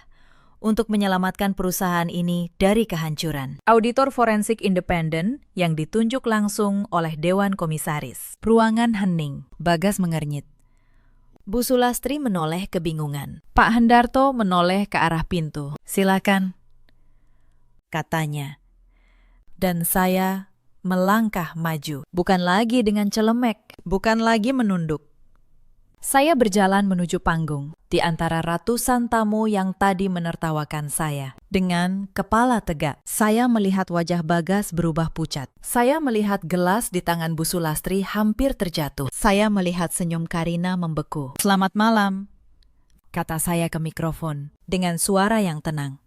untuk menyelamatkan perusahaan ini dari kehancuran. Auditor forensik independen yang ditunjuk langsung oleh Dewan Komisaris. Ruangan hening. Bagas mengernyit. Bu Sulastri menoleh kebingungan. Pak Hendarto menoleh ke arah pintu. Silakan, katanya. Dan saya melangkah maju. Bukan lagi dengan celemek, bukan lagi menunduk. Saya berjalan menuju panggung, di antara ratusan tamu yang tadi menertawakan saya. Dengan kepala tegak, saya melihat wajah Bagas berubah pucat. Saya melihat gelas di tangan Bu Sulastri hampir terjatuh. Saya melihat senyum Karina membeku. Selamat malam, kata saya ke mikrofon, dengan suara yang tenang.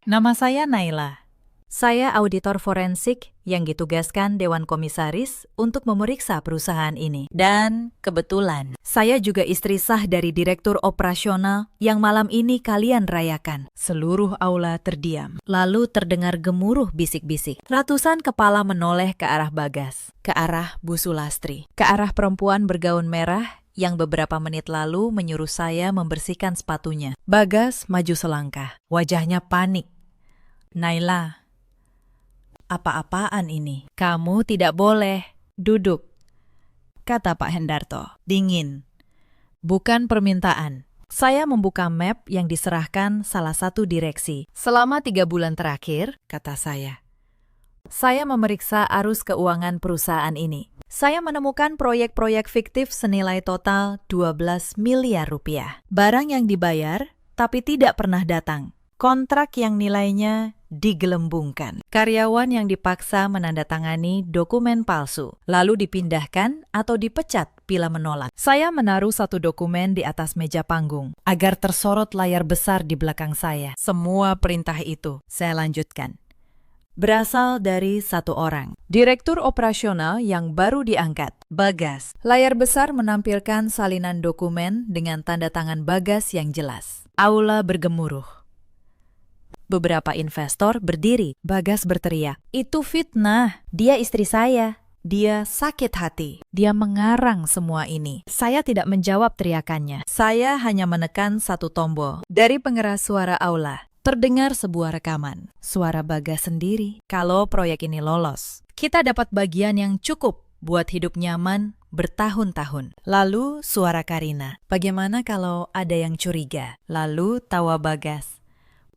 Nama saya Naila. Saya auditor forensik yang ditugaskan Dewan Komisaris untuk memeriksa perusahaan ini. Dan kebetulan, saya juga istri sah dari direktur operasional yang malam ini kalian rayakan. Seluruh aula terdiam. Lalu terdengar gemuruh bisik-bisik. Ratusan kepala menoleh ke arah Bagas, ke arah Bu Sulastri, ke arah perempuan bergaun merah yang beberapa menit lalu menyuruh saya membersihkan sepatunya. Bagas maju selangkah. Wajahnya panik. Naila, apa-apaan ini? Kamu tidak boleh duduk, kata Pak Hendarto. Dingin. Bukan permintaan. Saya membuka map yang diserahkan salah satu direksi. Selama 3 bulan terakhir, kata saya memeriksa arus keuangan perusahaan ini. Saya menemukan proyek-proyek fiktif senilai total 12 miliar rupiah. Barang yang dibayar, tapi tidak pernah datang. Kontrak yang nilainya digelembungkan. Karyawan yang dipaksa menandatangani dokumen palsu, lalu dipindahkan atau dipecat bila menolak. Saya menaruh satu dokumen di atas meja panggung, agar tersorot layar besar di belakang saya. Semua perintah itu, saya lanjutkan, berasal dari satu orang. Direktur operasional yang baru diangkat, Bagas. Layar besar menampilkan salinan dokumen dengan tanda tangan Bagas yang jelas. Aula bergemuruh. Beberapa investor berdiri. Bagas berteriak, "Itu fitnah. Dia istri saya. Dia sakit hati. Dia mengarang semua ini." Saya tidak menjawab teriakannya. Saya hanya menekan satu tombol. Dari pengeras suara aula, terdengar sebuah rekaman. Suara Bagas sendiri. Kalau proyek ini lolos, kita dapat bagian yang cukup buat hidup nyaman bertahun-tahun. Lalu suara Karina. Bagaimana kalau ada yang curiga? Lalu tawa Bagas.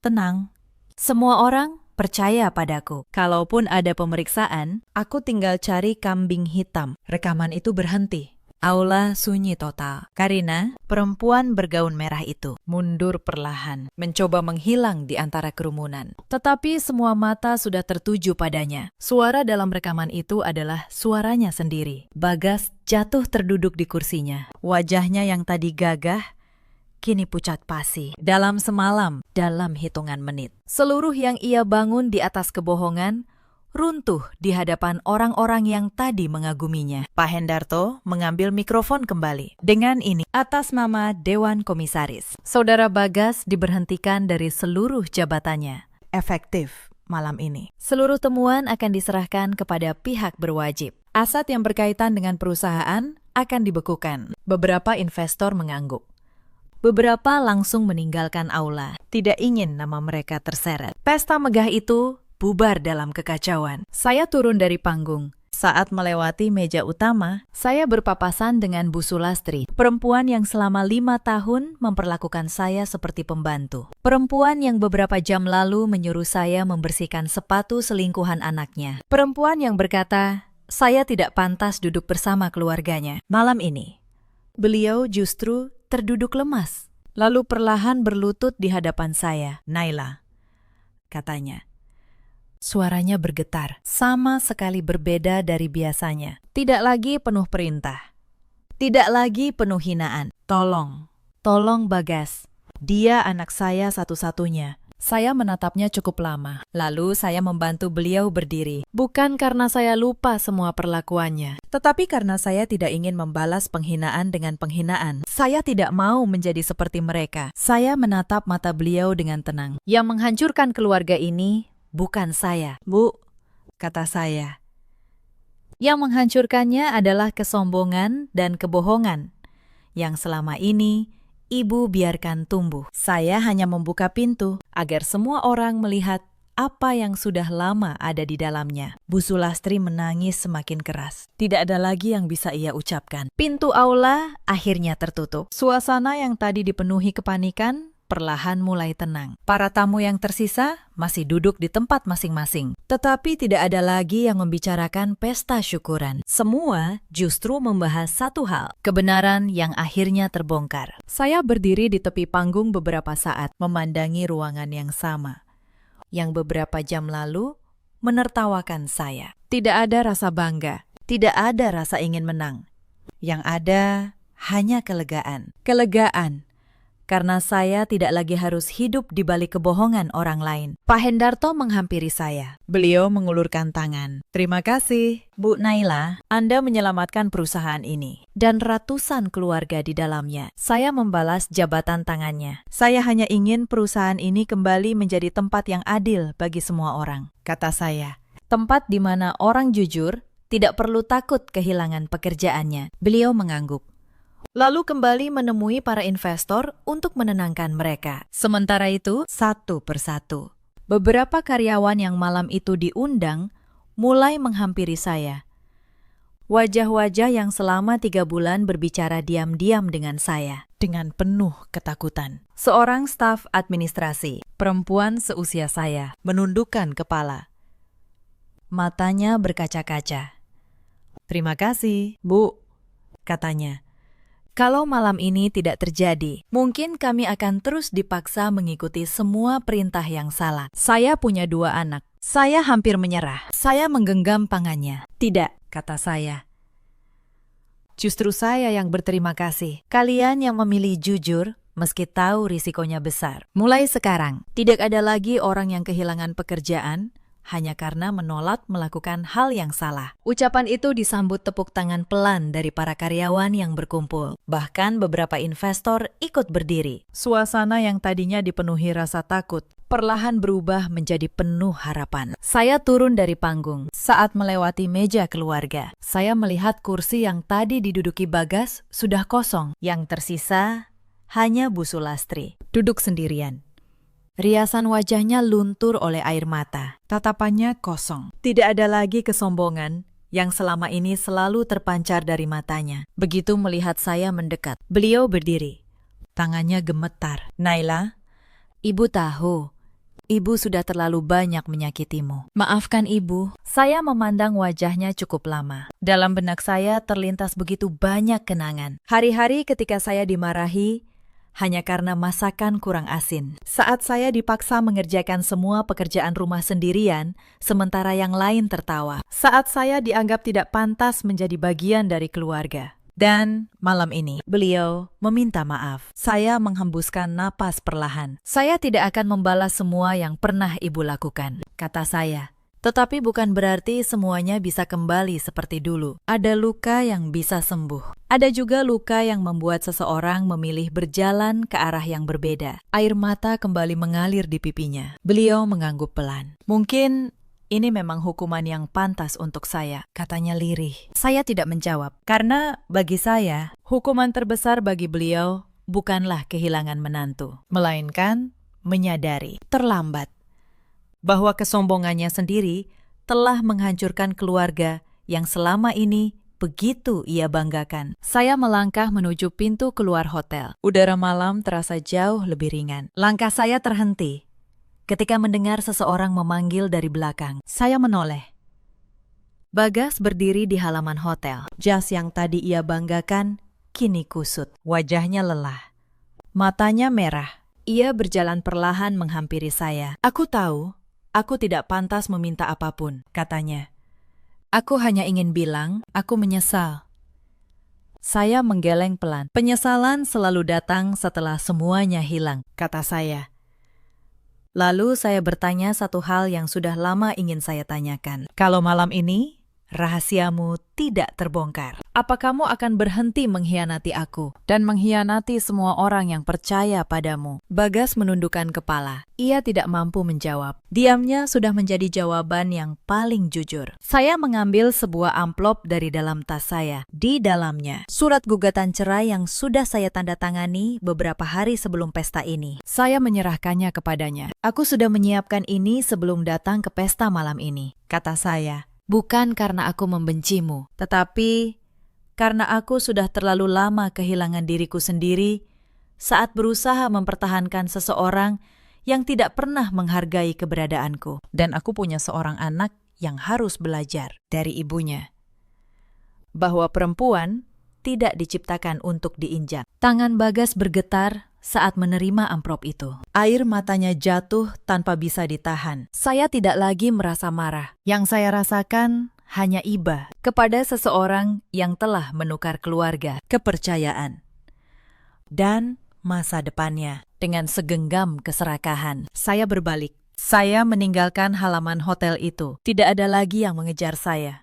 Tenang. Semua orang percaya padaku. Kalaupun ada pemeriksaan, aku tinggal cari kambing hitam. Rekaman itu berhenti. Aula sunyi total. Karina, perempuan bergaun merah itu, mundur perlahan, mencoba menghilang di antara kerumunan. Tetapi semua mata sudah tertuju padanya. Suara dalam rekaman itu adalah suaranya sendiri. Bagas jatuh terduduk di kursinya. Wajahnya yang tadi gagah, kini pucat pasi. Dalam semalam, dalam hitungan menit, seluruh yang ia bangun di atas kebohongan runtuh di hadapan orang-orang yang tadi mengaguminya. Pak Hendarto mengambil mikrofon kembali. Dengan ini, atas nama Dewan Komisaris, Saudara Bagas diberhentikan dari seluruh jabatannya. Efektif malam ini. Seluruh temuan akan diserahkan kepada pihak berwajib. Aset yang berkaitan dengan perusahaan akan dibekukan. Beberapa investor mengangguk. Beberapa langsung meninggalkan aula, tidak ingin nama mereka terseret. Pesta megah itu bubar dalam kekacauan. Saya turun dari panggung. Saat melewati meja utama, saya berpapasan dengan Bu Sulastri, perempuan yang selama 5 tahun memperlakukan saya seperti pembantu. Perempuan yang beberapa jam lalu menyuruh saya membersihkan sepatu selingkuhan anaknya. Perempuan yang berkata, saya tidak pantas duduk bersama keluarganya. Malam ini, beliau justru terduduk lemas, lalu perlahan berlutut di hadapan saya. Naila, katanya. Suaranya bergetar, sama sekali berbeda dari biasanya. Tidak lagi penuh perintah. Tidak lagi penuh hinaan. Tolong Bagas. Dia anak saya satu-satunya. Saya menatapnya cukup lama. Lalu saya membantu beliau berdiri. Bukan karena saya lupa semua perlakuannya, tetapi karena saya tidak ingin membalas penghinaan dengan penghinaan. Saya tidak mau menjadi seperti mereka. Saya menatap mata beliau dengan tenang. Yang menghancurkan keluarga ini bukan saya, Bu, kata saya. Yang menghancurkannya adalah kesombongan dan kebohongan yang selama ini Ibu biarkan tumbuh. Saya hanya membuka pintu agar semua orang melihat apa yang sudah lama ada di dalamnya. Bu Sulastri menangis semakin keras. Tidak ada lagi yang bisa ia ucapkan. Pintu aula akhirnya tertutup. Suasana yang tadi dipenuhi kepanikan perlahan mulai tenang. Para tamu yang tersisa masih duduk di tempat masing-masing. Tetapi tidak ada lagi yang membicarakan pesta syukuran. Semua justru membahas satu hal, kebenaran yang akhirnya terbongkar. Saya berdiri di tepi panggung beberapa saat, memandangi ruangan yang sama, yang beberapa jam lalu menertawakan saya. Tidak ada rasa bangga, tidak ada rasa ingin menang. Yang ada hanya kelegaan. Kelegaan karena saya tidak lagi harus hidup di balik kebohongan orang lain. Pak Hendarto menghampiri saya. Beliau mengulurkan tangan. Terima kasih, Bu Naila. Anda menyelamatkan perusahaan ini dan ratusan keluarga di dalamnya. Saya membalas jabatan tangannya. Saya hanya ingin perusahaan ini kembali menjadi tempat yang adil bagi semua orang, kata saya. Tempat di mana orang jujur tidak perlu takut kehilangan pekerjaannya. Beliau mengangguk. Lalu kembali menemui para investor untuk menenangkan mereka. Sementara itu, satu persatu, beberapa karyawan yang malam itu diundang mulai menghampiri saya. Wajah-wajah yang selama 3 bulan berbicara diam-diam dengan saya, dengan penuh ketakutan. Seorang staf administrasi, perempuan seusia saya, menundukkan kepala. Matanya berkaca-kaca. Terima kasih, Bu, katanya. Kalau malam ini tidak terjadi, mungkin kami akan terus dipaksa mengikuti semua perintah yang salah. Saya punya 2 anak. Saya hampir menyerah. Saya menggenggam tangannya. Tidak, kata saya. Justru saya yang berterima kasih. Kalian yang memilih jujur, meski tahu risikonya besar. Mulai sekarang, tidak ada lagi orang yang kehilangan pekerjaan hanya karena menolak melakukan hal yang salah. Ucapan itu disambut tepuk tangan pelan dari para karyawan yang berkumpul. Bahkan beberapa investor ikut berdiri. Suasana yang tadinya dipenuhi rasa takut perlahan berubah menjadi penuh harapan. Saya turun dari panggung. Saat melewati meja keluarga, saya melihat kursi yang tadi diduduki Bagas sudah kosong. Yang tersisa hanya Bu Sulastri, duduk sendirian. Riasan wajahnya luntur oleh air mata. Tatapannya kosong. Tidak ada lagi kesombongan yang selama ini selalu terpancar dari matanya. Begitu melihat saya mendekat, beliau berdiri. Tangannya gemetar. Naila, Ibu tahu, Ibu sudah terlalu banyak menyakitimu. Maafkan Ibu. Saya memandang wajahnya cukup lama. Dalam benak saya terlintas begitu banyak kenangan. Hari-hari ketika saya dimarahi, hanya karena masakan kurang asin. Saat saya dipaksa mengerjakan semua pekerjaan rumah sendirian, sementara yang lain tertawa. Saat saya dianggap tidak pantas menjadi bagian dari keluarga. Dan malam ini, beliau meminta maaf. Saya menghembuskan napas perlahan. Saya tidak akan membalas semua yang pernah Ibu lakukan, kata saya. Tetapi bukan berarti semuanya bisa kembali seperti dulu. Ada luka yang bisa sembuh. Ada juga luka yang membuat seseorang memilih berjalan ke arah yang berbeda. Air mata kembali mengalir di pipinya. Beliau mengangguk pelan. Mungkin ini memang hukuman yang pantas untuk saya, katanya lirih. Saya tidak menjawab, karena bagi saya, hukuman terbesar bagi beliau bukanlah kehilangan menantu, melainkan menyadari terlambat bahwa kesombongannya sendiri telah menghancurkan keluarga yang selama ini begitu ia banggakan. Saya melangkah menuju pintu keluar hotel. Udara malam terasa jauh lebih ringan. Langkah saya terhenti ketika mendengar seseorang memanggil dari belakang. Saya menoleh. Bagas berdiri di halaman hotel. Jas yang tadi ia banggakan kini kusut. Wajahnya lelah. Matanya merah. Ia berjalan perlahan menghampiri saya. Aku tahu, aku tidak pantas meminta apapun, katanya. Aku hanya ingin bilang, aku menyesal. Saya menggeleng pelan. Penyesalan selalu datang setelah semuanya hilang, kata saya. Lalu saya bertanya satu hal yang sudah lama ingin saya tanyakan. Kalau malam ini rahasiamu tidak terbongkar, apa kamu akan berhenti mengkhianati aku dan mengkhianati semua orang yang percaya padamu? Bagas menundukkan kepala. Ia tidak mampu menjawab. Diamnya sudah menjadi jawaban yang paling jujur. Saya mengambil sebuah amplop dari dalam tas saya. Di dalamnya, surat gugatan cerai yang sudah saya tanda tangani beberapa hari sebelum pesta ini. Saya menyerahkannya kepadanya. Aku sudah menyiapkan ini sebelum datang ke pesta malam ini, kata saya. Bukan karena aku membencimu, tetapi karena aku sudah terlalu lama kehilangan diriku sendiri saat berusaha mempertahankan seseorang yang tidak pernah menghargai keberadaanku. Dan aku punya seorang anak yang harus belajar dari ibunya bahwa perempuan tidak diciptakan untuk diinjak. Tangan Bagas bergetar saat menerima amplop itu. Air matanya jatuh tanpa bisa ditahan. Saya tidak lagi merasa marah. Yang saya rasakan hanya iba kepada seseorang yang telah menukar keluarga, kepercayaan, dan masa depannya dengan segenggam keserakahan. Saya berbalik. Saya meninggalkan halaman hotel itu. Tidak ada lagi yang mengejar saya.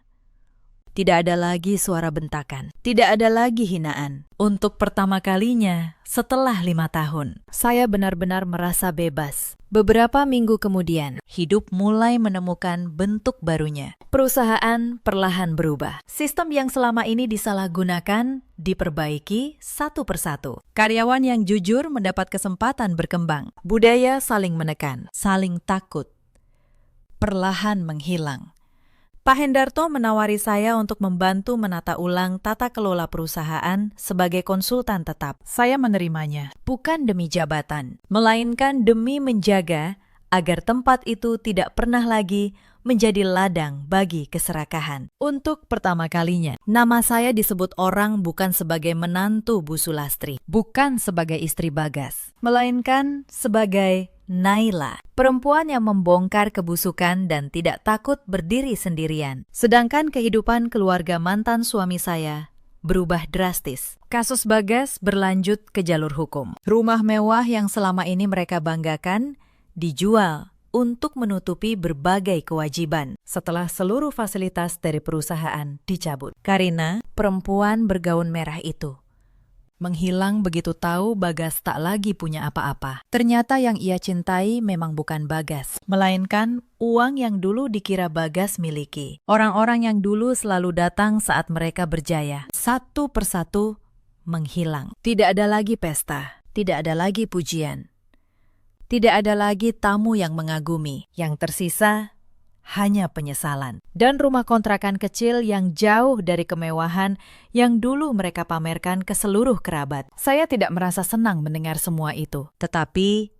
Tidak ada lagi suara bentakan. Tidak ada lagi hinaan. Untuk pertama kalinya setelah 5 tahun, saya benar-benar merasa bebas. Beberapa minggu kemudian, hidup mulai menemukan bentuk barunya. Perusahaan perlahan berubah. Sistem yang selama ini disalahgunakan diperbaiki satu persatu. Karyawan yang jujur mendapat kesempatan berkembang. Budaya saling menekan, saling takut, perlahan menghilang. Pak Hendarto menawari saya untuk membantu menata ulang tata kelola perusahaan sebagai konsultan tetap. Saya menerimanya, bukan demi jabatan, melainkan demi menjaga agar tempat itu tidak pernah lagi menjadi ladang bagi keserakahan. Untuk pertama kalinya, nama saya disebut orang bukan sebagai menantu Bu Sulastri, bukan sebagai istri Bagas, melainkan sebagai Naila, perempuan yang membongkar kebusukan dan tidak takut berdiri sendirian. Sedangkan kehidupan keluarga mantan suami saya berubah drastis. Kasus Bagas berlanjut ke jalur hukum. Rumah mewah yang selama ini mereka banggakan dijual untuk menutupi berbagai kewajiban setelah seluruh fasilitas dari perusahaan dicabut. Karina, perempuan bergaun merah itu, menghilang begitu tahu Bagas tak lagi punya apa-apa. Ternyata yang ia cintai memang bukan Bagas, melainkan uang yang dulu dikira Bagas miliki. Orang-orang yang dulu selalu datang saat mereka berjaya, satu persatu menghilang. Tidak ada lagi pesta, tidak ada lagi pujian, tidak ada lagi tamu yang mengagumi. Yang tersisa hanya penyesalan. Dan rumah kontrakan kecil yang jauh dari kemewahan yang dulu mereka pamerkan ke seluruh kerabat. Saya tidak merasa senang mendengar semua itu. Tetapi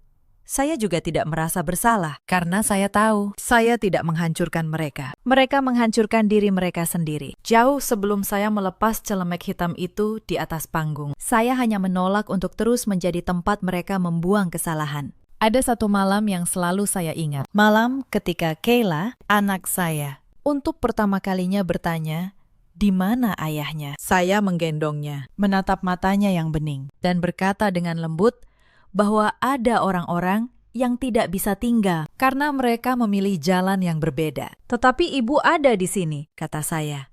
saya juga tidak merasa bersalah karena saya tahu saya tidak menghancurkan mereka. Mereka menghancurkan diri mereka sendiri. Jauh sebelum saya melepas celemek hitam itu di atas panggung, saya hanya menolak untuk terus menjadi tempat mereka membuang kesalahan. Ada satu malam yang selalu saya ingat. Malam ketika Kayla, anak saya, untuk pertama kalinya bertanya, di mana ayahnya? Saya menggendongnya, menatap matanya yang bening, dan berkata dengan lembut bahwa ada orang-orang yang tidak bisa tinggal karena mereka memilih jalan yang berbeda. Tetapi ibu ada di sini, kata saya.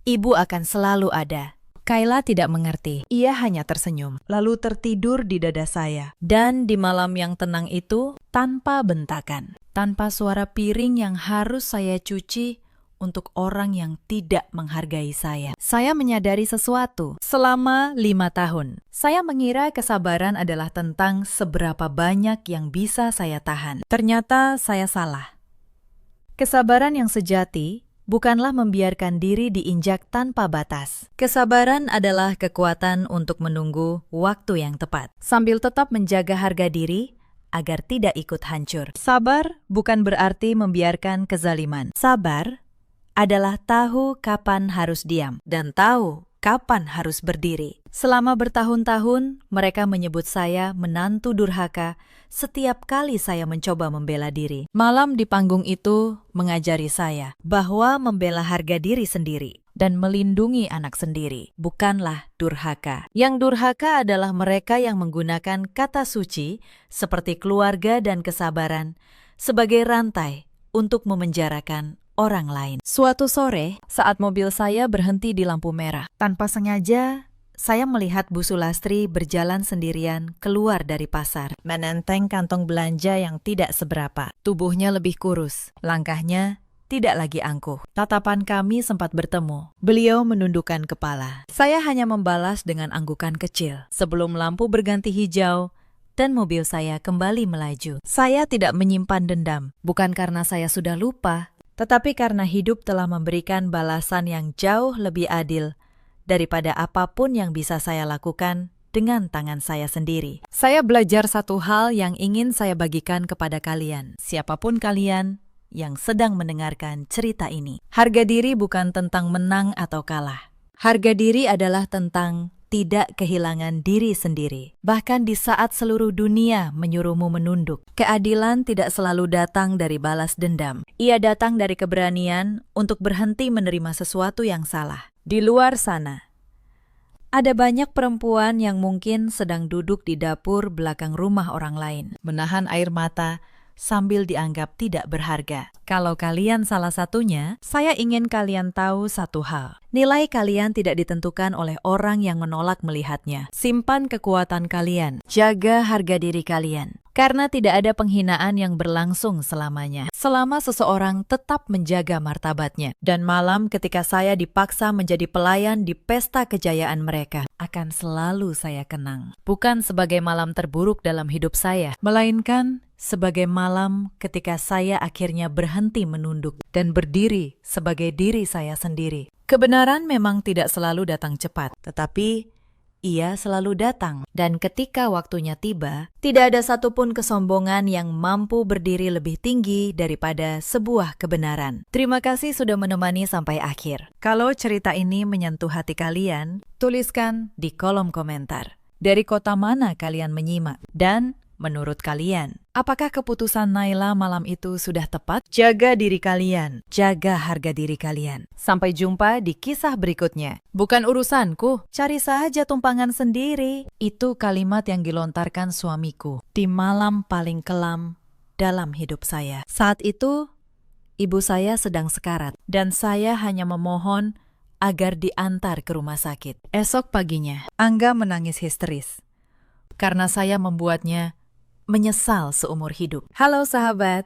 Ibu akan selalu ada. Kayla tidak mengerti. Ia hanya tersenyum, lalu tertidur di dada saya. Dan di malam yang tenang itu, tanpa bentakan, tanpa suara piring yang harus saya cuci untuk orang yang tidak menghargai saya menyadari sesuatu. Selama 5 tahun, saya mengira kesabaran adalah tentang seberapa banyak yang bisa saya tahan. Ternyata saya salah. Kesabaran yang sejati bukanlah membiarkan diri diinjak tanpa batas. Kesabaran adalah kekuatan untuk menunggu waktu yang tepat, sambil tetap menjaga harga diri agar tidak ikut hancur. Sabar bukan berarti membiarkan kezaliman. Sabar adalah tahu kapan harus diam dan tahu kapan harus berdiri. Selama bertahun-tahun, mereka menyebut saya menantu durhaka setiap kali saya mencoba membela diri. Malam di panggung itu mengajari saya bahwa membela harga diri sendiri dan melindungi anak sendiri bukanlah durhaka. Yang durhaka adalah mereka yang menggunakan kata suci seperti keluarga dan kesabaran sebagai rantai untuk memenjarakan orang lain. Suatu sore, saat mobil saya berhenti di lampu merah, tanpa sengaja saya melihat Bu Sulastri berjalan sendirian keluar dari pasar, menenteng kantong belanja yang tidak seberapa. Tubuhnya lebih kurus, langkahnya tidak lagi angkuh. Tatapan kami sempat bertemu. Beliau menundukkan kepala. Saya hanya membalas dengan anggukan kecil sebelum lampu berganti hijau dan mobil saya kembali melaju. Saya tidak menyimpan dendam, bukan karena saya sudah lupa, tetapi karena hidup telah memberikan balasan yang jauh lebih adil daripada apapun yang bisa saya lakukan dengan tangan saya sendiri. Saya belajar satu hal yang ingin saya bagikan kepada kalian, siapapun kalian yang sedang mendengarkan cerita ini. Harga diri bukan tentang menang atau kalah. Harga diri adalah tentang tidak kehilangan diri sendiri. Bahkan di saat seluruh dunia menyuruhmu menunduk, keadilan tidak selalu datang dari balas dendam. Ia datang dari keberanian untuk berhenti menerima sesuatu yang salah. Di luar sana, ada banyak perempuan yang mungkin sedang duduk di dapur belakang rumah orang lain, menahan air mata sambil dianggap tidak berharga. Kalau kalian salah satunya, saya ingin kalian tahu satu hal. Nilai kalian tidak ditentukan oleh orang yang menolak melihatnya. Simpan kekuatan kalian, jaga harga diri kalian. Karena tidak ada penghinaan yang berlangsung selamanya. Selama seseorang tetap menjaga martabatnya. Dan malam ketika saya dipaksa menjadi pelayan di pesta kejayaan mereka, akan selalu saya kenang. Bukan sebagai malam terburuk dalam hidup saya, melainkan sebagai malam ketika saya akhirnya berhenti menunduk dan berdiri sebagai diri saya sendiri. Kebenaran memang tidak selalu datang cepat, tetapi ia selalu datang. Dan ketika waktunya tiba, tidak ada satupun kesombongan yang mampu berdiri lebih tinggi daripada sebuah kebenaran. Terima kasih sudah menemani sampai akhir. Kalau cerita ini menyentuh hati kalian, tuliskan di kolom komentar. Dari kota mana kalian menyimak? Dan menurut kalian, apakah keputusan Naila malam itu sudah tepat? Jaga diri kalian, jaga harga diri kalian. Sampai jumpa di kisah berikutnya. Bukan urusanku, cari saja tumpangan sendiri. Itu kalimat yang dilontarkan suamiku di malam paling kelam dalam hidup saya. Saat itu, ibu saya sedang sekarat dan saya hanya memohon agar diantar ke rumah sakit. Esok paginya, Angga menangis histeris karena saya membuatnya menyesal seumur hidup. Halo sahabat,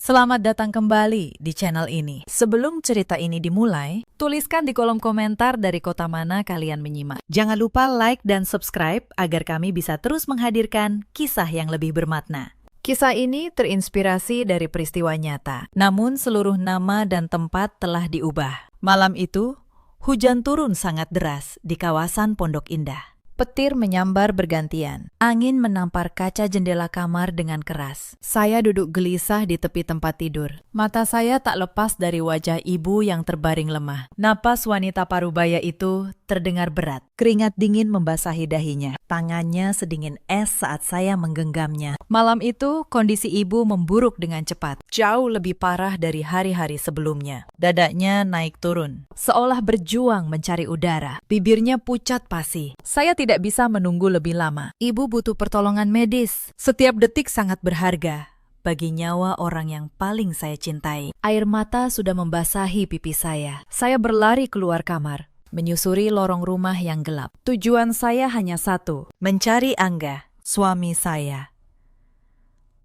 selamat datang kembali di channel ini. Sebelum cerita ini dimulai, tuliskan di kolom komentar dari kota mana kalian menyimak. Jangan lupa like dan subscribe agar kami bisa terus menghadirkan kisah yang lebih bermakna. Kisah ini terinspirasi dari peristiwa nyata, namun seluruh nama dan tempat telah diubah. Malam itu, hujan turun sangat deras di kawasan Pondok Indah. Petir menyambar bergantian. Angin menampar kaca jendela kamar dengan keras. Saya duduk gelisah di tepi tempat tidur. Mata saya tak lepas dari wajah ibu yang terbaring lemah. Napas wanita parubaya itu terdengar berat. Keringat dingin membasahi dahinya. Tangannya sedingin es saat saya menggenggamnya. Malam itu, kondisi ibu memburuk dengan cepat. Jauh lebih parah dari hari-hari sebelumnya. Dadanya naik turun, seolah berjuang mencari udara. Bibirnya pucat pasi. Saya tidak bisa menunggu lebih lama. Ibu butuh pertolongan medis. Setiap detik sangat berharga bagi nyawa orang yang paling saya cintai. Air mata sudah membasahi pipi saya. Saya berlari keluar kamar, menyusuri lorong rumah yang gelap. Tujuan saya hanya satu, mencari Angga, suami saya.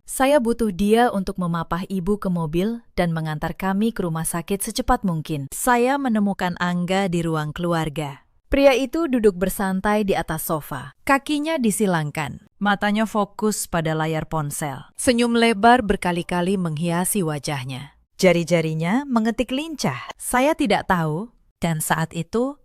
Saya butuh dia untuk memapah ibu ke mobil dan mengantar kami ke rumah sakit secepat mungkin. Saya menemukan Angga di ruang keluarga. Pria itu duduk bersantai di atas sofa. Kakinya disilangkan. Matanya fokus pada layar ponsel. Senyum lebar berkali-kali menghiasi wajahnya. Jari-jarinya mengetik lincah. Saya tidak tahu, dan saat itu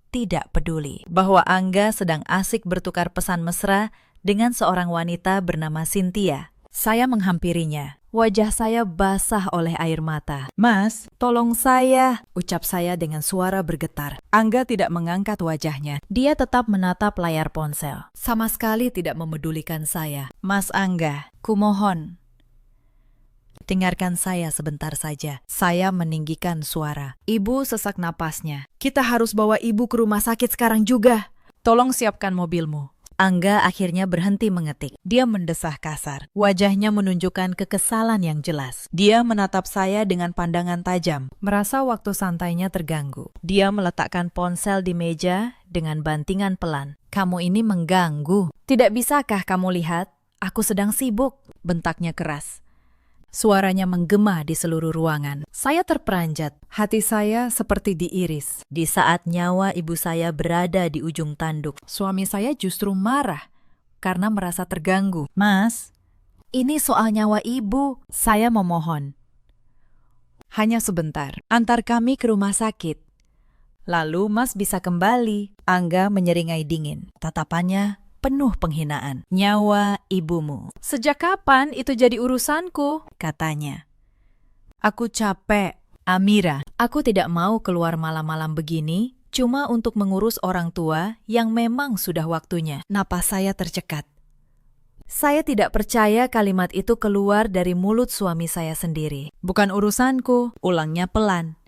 tidak peduli, bahwa Angga sedang asik bertukar pesan mesra dengan seorang wanita bernama Cynthia. Saya menghampirinya. Wajah saya basah oleh air mata. "Mas, tolong saya," ucap saya dengan suara bergetar. Angga tidak mengangkat wajahnya. Dia tetap menatap layar ponsel. Sama sekali tidak memedulikan saya. "Mas Angga, kumohon, dengarkan saya sebentar saja." Saya meninggikan suara. Ibu sesak napasnya. "Kita harus bawa ibu ke rumah sakit sekarang juga. Tolong siapkan mobilmu." Angga akhirnya berhenti mengetik. Dia mendesah kasar. Wajahnya menunjukkan kekesalan yang jelas. Dia menatap saya dengan pandangan tajam, merasa waktu santainya terganggu. Dia meletakkan ponsel di meja dengan bantingan pelan. "Kamu ini mengganggu. Tidak bisakah kamu lihat? Aku sedang sibuk," bentaknya keras. Suaranya menggema di seluruh ruangan. Saya terperanjat, hati saya seperti diiris. Di saat nyawa ibu saya berada di ujung tanduk, suami saya justru marah karena merasa terganggu. "Mas, ini soal nyawa ibu. Saya memohon. Hanya sebentar, antar kami ke rumah sakit. Lalu Mas bisa kembali." Angga menyeringai dingin. Tatapannya penuh penghinaan. "Nyawa ibumu. Sejak kapan itu jadi urusanku?" katanya. "Aku capek, Amira. Aku tidak mau keluar malam-malam begini cuma untuk mengurus orang tua yang memang sudah waktunya." Napas saya tercekat. Saya tidak percaya kalimat itu keluar dari mulut suami saya sendiri. "Bukan urusanku," ulangnya pelan.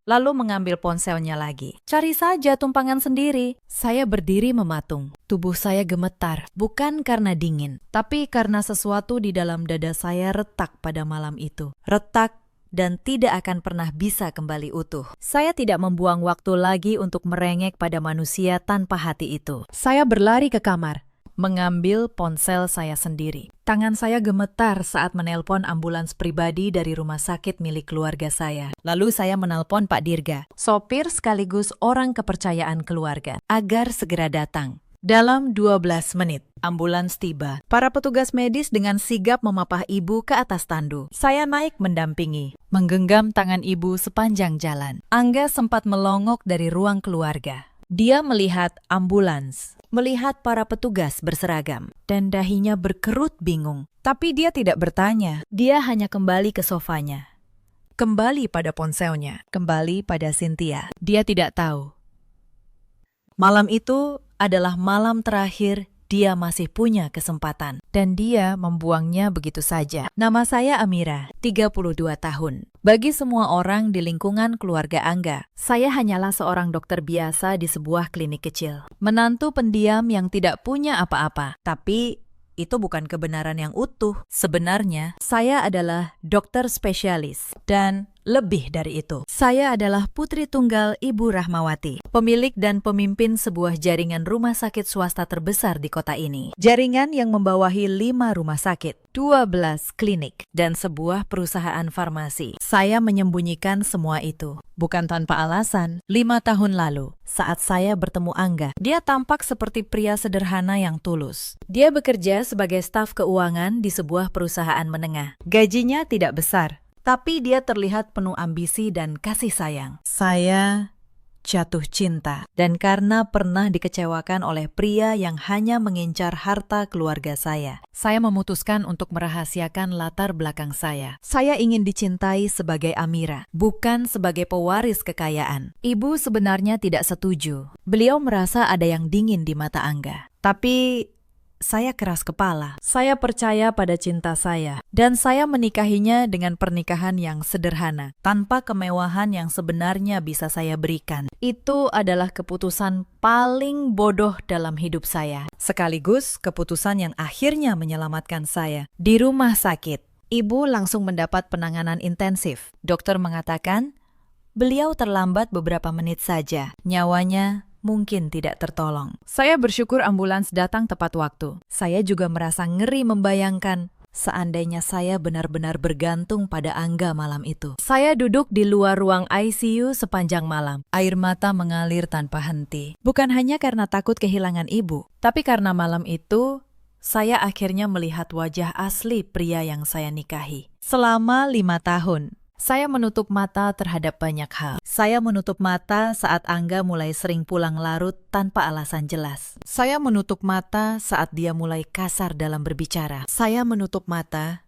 Lalu mengambil ponselnya lagi. "Cari saja tumpangan sendiri." Saya berdiri mematung. Tubuh saya gemetar, bukan karena dingin, tapi karena sesuatu di dalam dada saya retak pada malam itu. Retak dan tidak akan pernah bisa kembali utuh. Saya tidak membuang waktu lagi untuk merengek pada manusia tanpa hati itu. Saya berlari ke kamar, mengambil ponsel saya sendiri. Tangan saya gemetar saat menelpon ambulans pribadi dari rumah sakit milik keluarga saya. Lalu saya menelpon Pak Dirga, sopir sekaligus orang kepercayaan keluarga, agar segera datang. Dalam 12 menit, ambulans tiba. Para petugas medis dengan sigap memapah ibu ke atas tandu. Saya naik mendampingi, menggenggam tangan ibu sepanjang jalan. Angga sempat melongok dari ruang keluarga. Dia melihat ambulans, melihat para petugas berseragam, dan dahinya berkerut bingung. Tapi dia tidak bertanya, dia hanya kembali ke sofanya. Kembali pada ponselnya, kembali pada Cynthia. Dia tidak tahu. Malam itu adalah malam terakhir dia masih punya kesempatan. Dan dia membuangnya begitu saja. Nama saya Amira, 32 tahun. Bagi semua orang di lingkungan keluarga Angga, saya hanyalah seorang dokter biasa di sebuah klinik kecil. Menantu pendiam yang tidak punya apa-apa. Tapi itu bukan kebenaran yang utuh. Sebenarnya, saya adalah dokter spesialis. Dan lebih dari itu, saya adalah putri tunggal Ibu Rahmawati, pemilik dan pemimpin sebuah jaringan rumah sakit swasta terbesar di kota ini. Jaringan yang membawahi 5 rumah sakit, 12 klinik, dan sebuah perusahaan farmasi. Saya menyembunyikan semua itu, bukan tanpa alasan. 5 tahun lalu, saat saya bertemu Angga, dia tampak seperti pria sederhana yang tulus. Dia bekerja sebagai staf keuangan di sebuah perusahaan menengah. Gajinya tidak besar, tapi dia terlihat penuh ambisi dan kasih sayang. Saya jatuh cinta, dan karena pernah dikecewakan oleh pria yang hanya mengincar harta keluarga saya memutuskan untuk merahasiakan latar belakang saya. Saya ingin dicintai sebagai Amira, bukan sebagai pewaris kekayaan. Ibu sebenarnya tidak setuju. Beliau merasa ada yang dingin di mata Angga. Tapi saya keras kepala. Saya percaya pada cinta saya, dan saya menikahinya dengan pernikahan yang sederhana, tanpa kemewahan yang sebenarnya bisa saya berikan. Itu adalah keputusan paling bodoh dalam hidup saya, sekaligus keputusan yang akhirnya menyelamatkan saya. Di rumah sakit, ibu langsung mendapat penanganan intensif. Dokter mengatakan, beliau terlambat beberapa menit saja. Nyawanya mungkin tidak tertolong. Saya bersyukur ambulans datang tepat waktu. Saya juga merasa ngeri membayangkan seandainya saya benar-benar bergantung pada Angga malam itu. Saya duduk di luar ruang ICU sepanjang malam. Air mata mengalir tanpa henti. Bukan hanya karena takut kehilangan ibu, tapi karena malam itu saya akhirnya melihat wajah asli pria yang saya nikahi. Selama 5 tahun, Saya menutup mata terhadap banyak hal. Saya menutup mata saat Angga mulai sering pulang larut tanpa alasan jelas. Saya menutup mata saat dia mulai kasar dalam berbicara. Saya menutup mata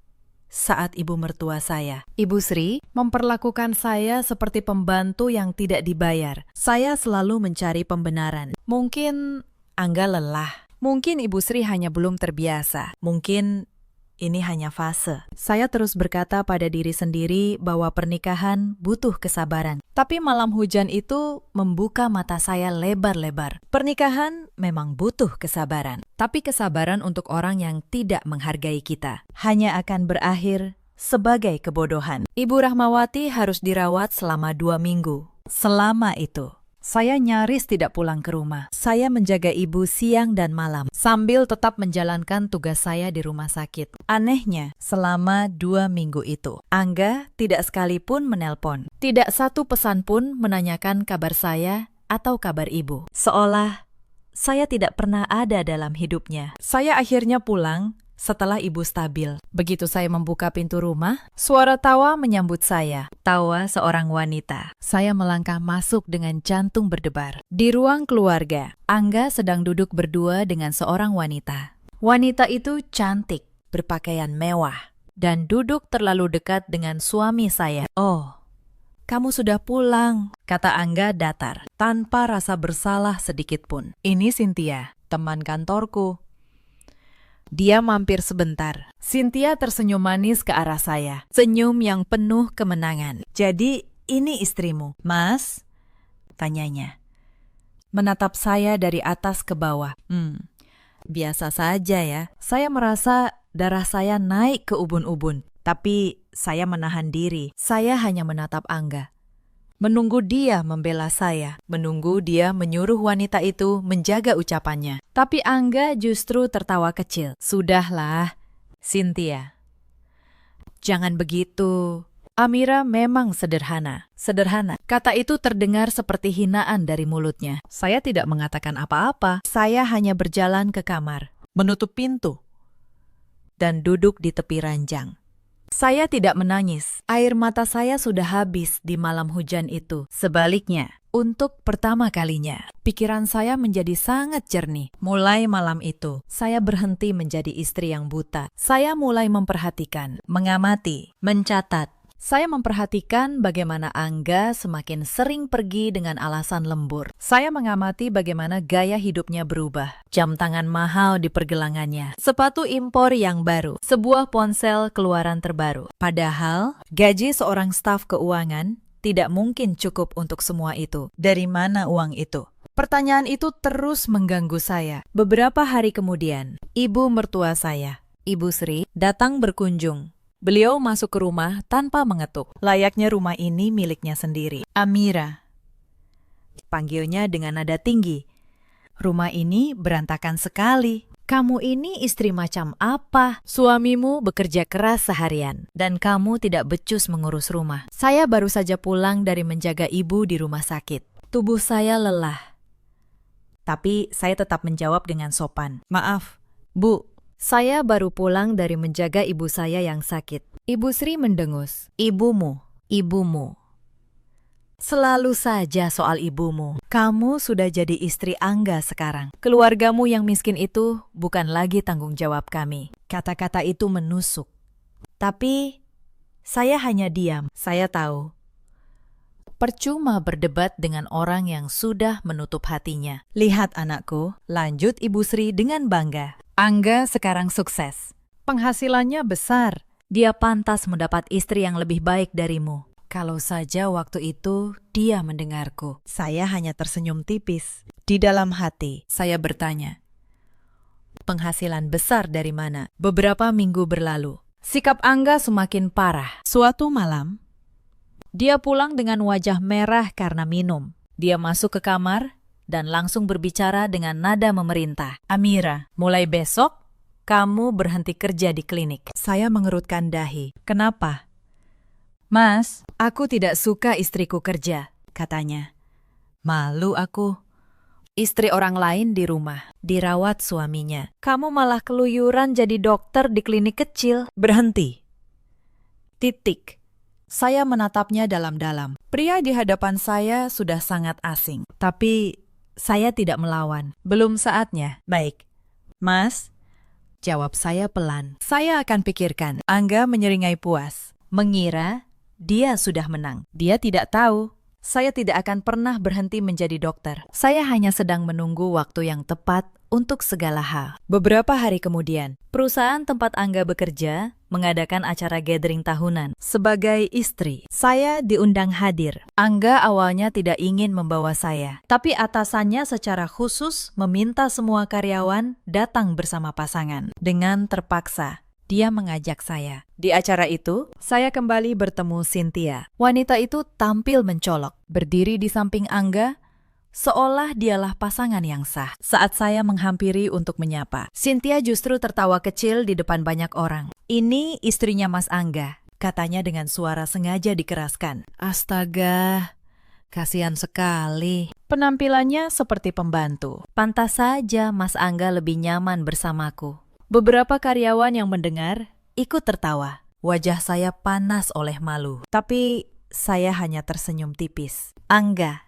saat ibu mertua saya, Ibu Sri, Memperlakukan saya seperti pembantu yang tidak dibayar. saya selalu mencari pembenaran. Mungkin Angga lelah. Mungkin Ibu Sri hanya belum terbiasa. Mungkin ini hanya fase. Saya terus berkata pada diri sendiri bahwa pernikahan butuh kesabaran. Tapi malam hujan itu membuka mata saya lebar-lebar. Pernikahan memang butuh kesabaran. Tapi kesabaran untuk orang yang tidak menghargai kita. Hanya akan berakhir sebagai kebodohan. Ibu Rahmawati harus dirawat selama 2 minggu. Selama itu, saya nyaris tidak pulang ke rumah. Saya menjaga ibu siang dan malam, Sambil tetap menjalankan tugas saya di rumah sakit. Anehnya, selama 2 minggu itu, Angga tidak sekalipun menelpon. Tidak satu pesan pun menanyakan kabar saya atau kabar ibu. Seolah saya tidak pernah ada dalam hidupnya. Saya akhirnya pulang setelah ibu stabil. Begitu saya membuka pintu rumah, Suara tawa menyambut saya. Tawa seorang wanita. saya melangkah masuk dengan jantung berdebar. Di ruang keluarga, Angga sedang duduk berdua dengan seorang wanita. Wanita itu cantik, berpakaian mewah, dan duduk terlalu dekat dengan suami saya. "Oh, kamu sudah pulang," kata Angga datar, tanpa rasa bersalah sedikit pun. "Ini Cynthia, teman kantorku." Dia mampir sebentar. Cynthia tersenyum manis ke arah saya. Senyum yang penuh kemenangan. "Jadi ini istrimu, Mas?" tanyanya. Menatap saya dari atas ke bawah. Biasa saja ya. Saya merasa darah saya naik ke ubun-ubun. Tapi saya menahan diri. Saya hanya menatap Angga. Menunggu dia membela saya. Menunggu dia menyuruh wanita itu menjaga ucapannya. Tapi Angga justru tertawa kecil. "Sudahlah, Cynthia. Jangan begitu. Amira memang sederhana." Sederhana. Kata itu terdengar seperti hinaan dari mulutnya. Saya tidak mengatakan apa-apa. Saya hanya berjalan ke kamar, menutup pintu, dan duduk di tepi ranjang. Saya tidak menangis. Air mata saya sudah habis di malam hujan itu. Sebaliknya, untuk pertama kalinya, pikiran saya menjadi sangat jernih. Mulai malam itu, saya berhenti menjadi istri yang buta. Saya mulai memperhatikan, mengamati, mencatat. Saya memperhatikan bagaimana Angga semakin sering pergi dengan alasan lembur. Saya mengamati bagaimana gaya hidupnya berubah. Jam tangan mahal di pergelangannya, sepatu impor yang baru, sebuah ponsel keluaran terbaru. Padahal, gaji seorang staf keuangan tidak mungkin cukup untuk semua itu. Dari mana uang itu? Pertanyaan itu terus mengganggu saya. Beberapa hari kemudian, ibu mertua saya, Ibu Sri, datang berkunjung. Beliau masuk ke rumah tanpa mengetuk. Layaknya rumah ini miliknya sendiri. "Amira," panggilnya dengan nada tinggi. "Rumah ini berantakan sekali. Kamu ini istri macam apa? Suamimu bekerja keras seharian, dan kamu tidak becus mengurus rumah. Saya baru saja pulang dari menjaga ibu di rumah sakit. Tubuh saya lelah." Tapi saya tetap menjawab dengan sopan. "Maaf, Bu. Saya baru pulang dari menjaga ibu saya yang sakit." Ibu Sri mendengus. "Ibumu, ibumu. Selalu saja soal ibumu. Kamu sudah jadi istri Angga sekarang. Keluargamu yang miskin itu bukan lagi tanggung jawab kami." Kata-kata itu menusuk. Tapi saya hanya diam. Saya tahu. Percuma berdebat dengan orang yang sudah menutup hatinya. "Lihat anakku," lanjut Ibu Sri dengan bangga. "Angga sekarang sukses. Penghasilannya besar. Dia pantas mendapat istri yang lebih baik darimu." Kalau saja waktu itu dia mendengarku. Saya hanya tersenyum tipis. Di dalam hati, saya bertanya, penghasilan besar dari mana? Beberapa minggu berlalu. Sikap Angga semakin parah. Suatu malam, dia pulang dengan wajah merah karena minum. Dia masuk ke kamar dan langsung berbicara dengan nada memerintah. "Amira, mulai besok kamu berhenti kerja di klinik." Saya mengerutkan dahi. "Kenapa?" "Mas, aku tidak suka istriku kerja," katanya. "Malu aku. Istri orang lain di rumah, dirawat suaminya. Kamu malah keluyuran jadi dokter di klinik kecil." "Berhenti. Titik." Saya menatapnya dalam-dalam. Pria di hadapan saya sudah sangat asing. Tapi saya tidak melawan. Belum saatnya. Baik. Mas, Jawab saya pelan. Saya akan pikirkan. Angga menyeringai puas. mengira dia sudah menang. Dia tidak tahu. Saya tidak akan pernah berhenti menjadi dokter. Saya hanya sedang menunggu waktu yang tepat untuk segala hal. Beberapa hari kemudian, Perusahaan tempat Angga bekerja mengadakan acara gathering tahunan. sebagai istri, Saya diundang hadir. Angga awalnya tidak ingin membawa saya. Tapi atasannya secara khusus meminta semua karyawan datang bersama pasangan. Dengan terpaksa, dia mengajak saya. Di acara itu, saya kembali bertemu Cynthia. Wanita itu tampil mencolok, Berdiri di samping Angga, seolah dialah pasangan yang sah. Saat saya menghampiri untuk menyapa, Cynthia justru tertawa kecil di depan banyak orang. "Ini istrinya Mas Angga," katanya dengan suara sengaja dikeraskan. Astaga, kasihan sekali. Penampilannya seperti pembantu. Pantas saja Mas Angga lebih nyaman bersamaku. Beberapa karyawan yang mendengar, Ikut tertawa. Wajah saya panas oleh malu. Tapi saya hanya tersenyum tipis. Angga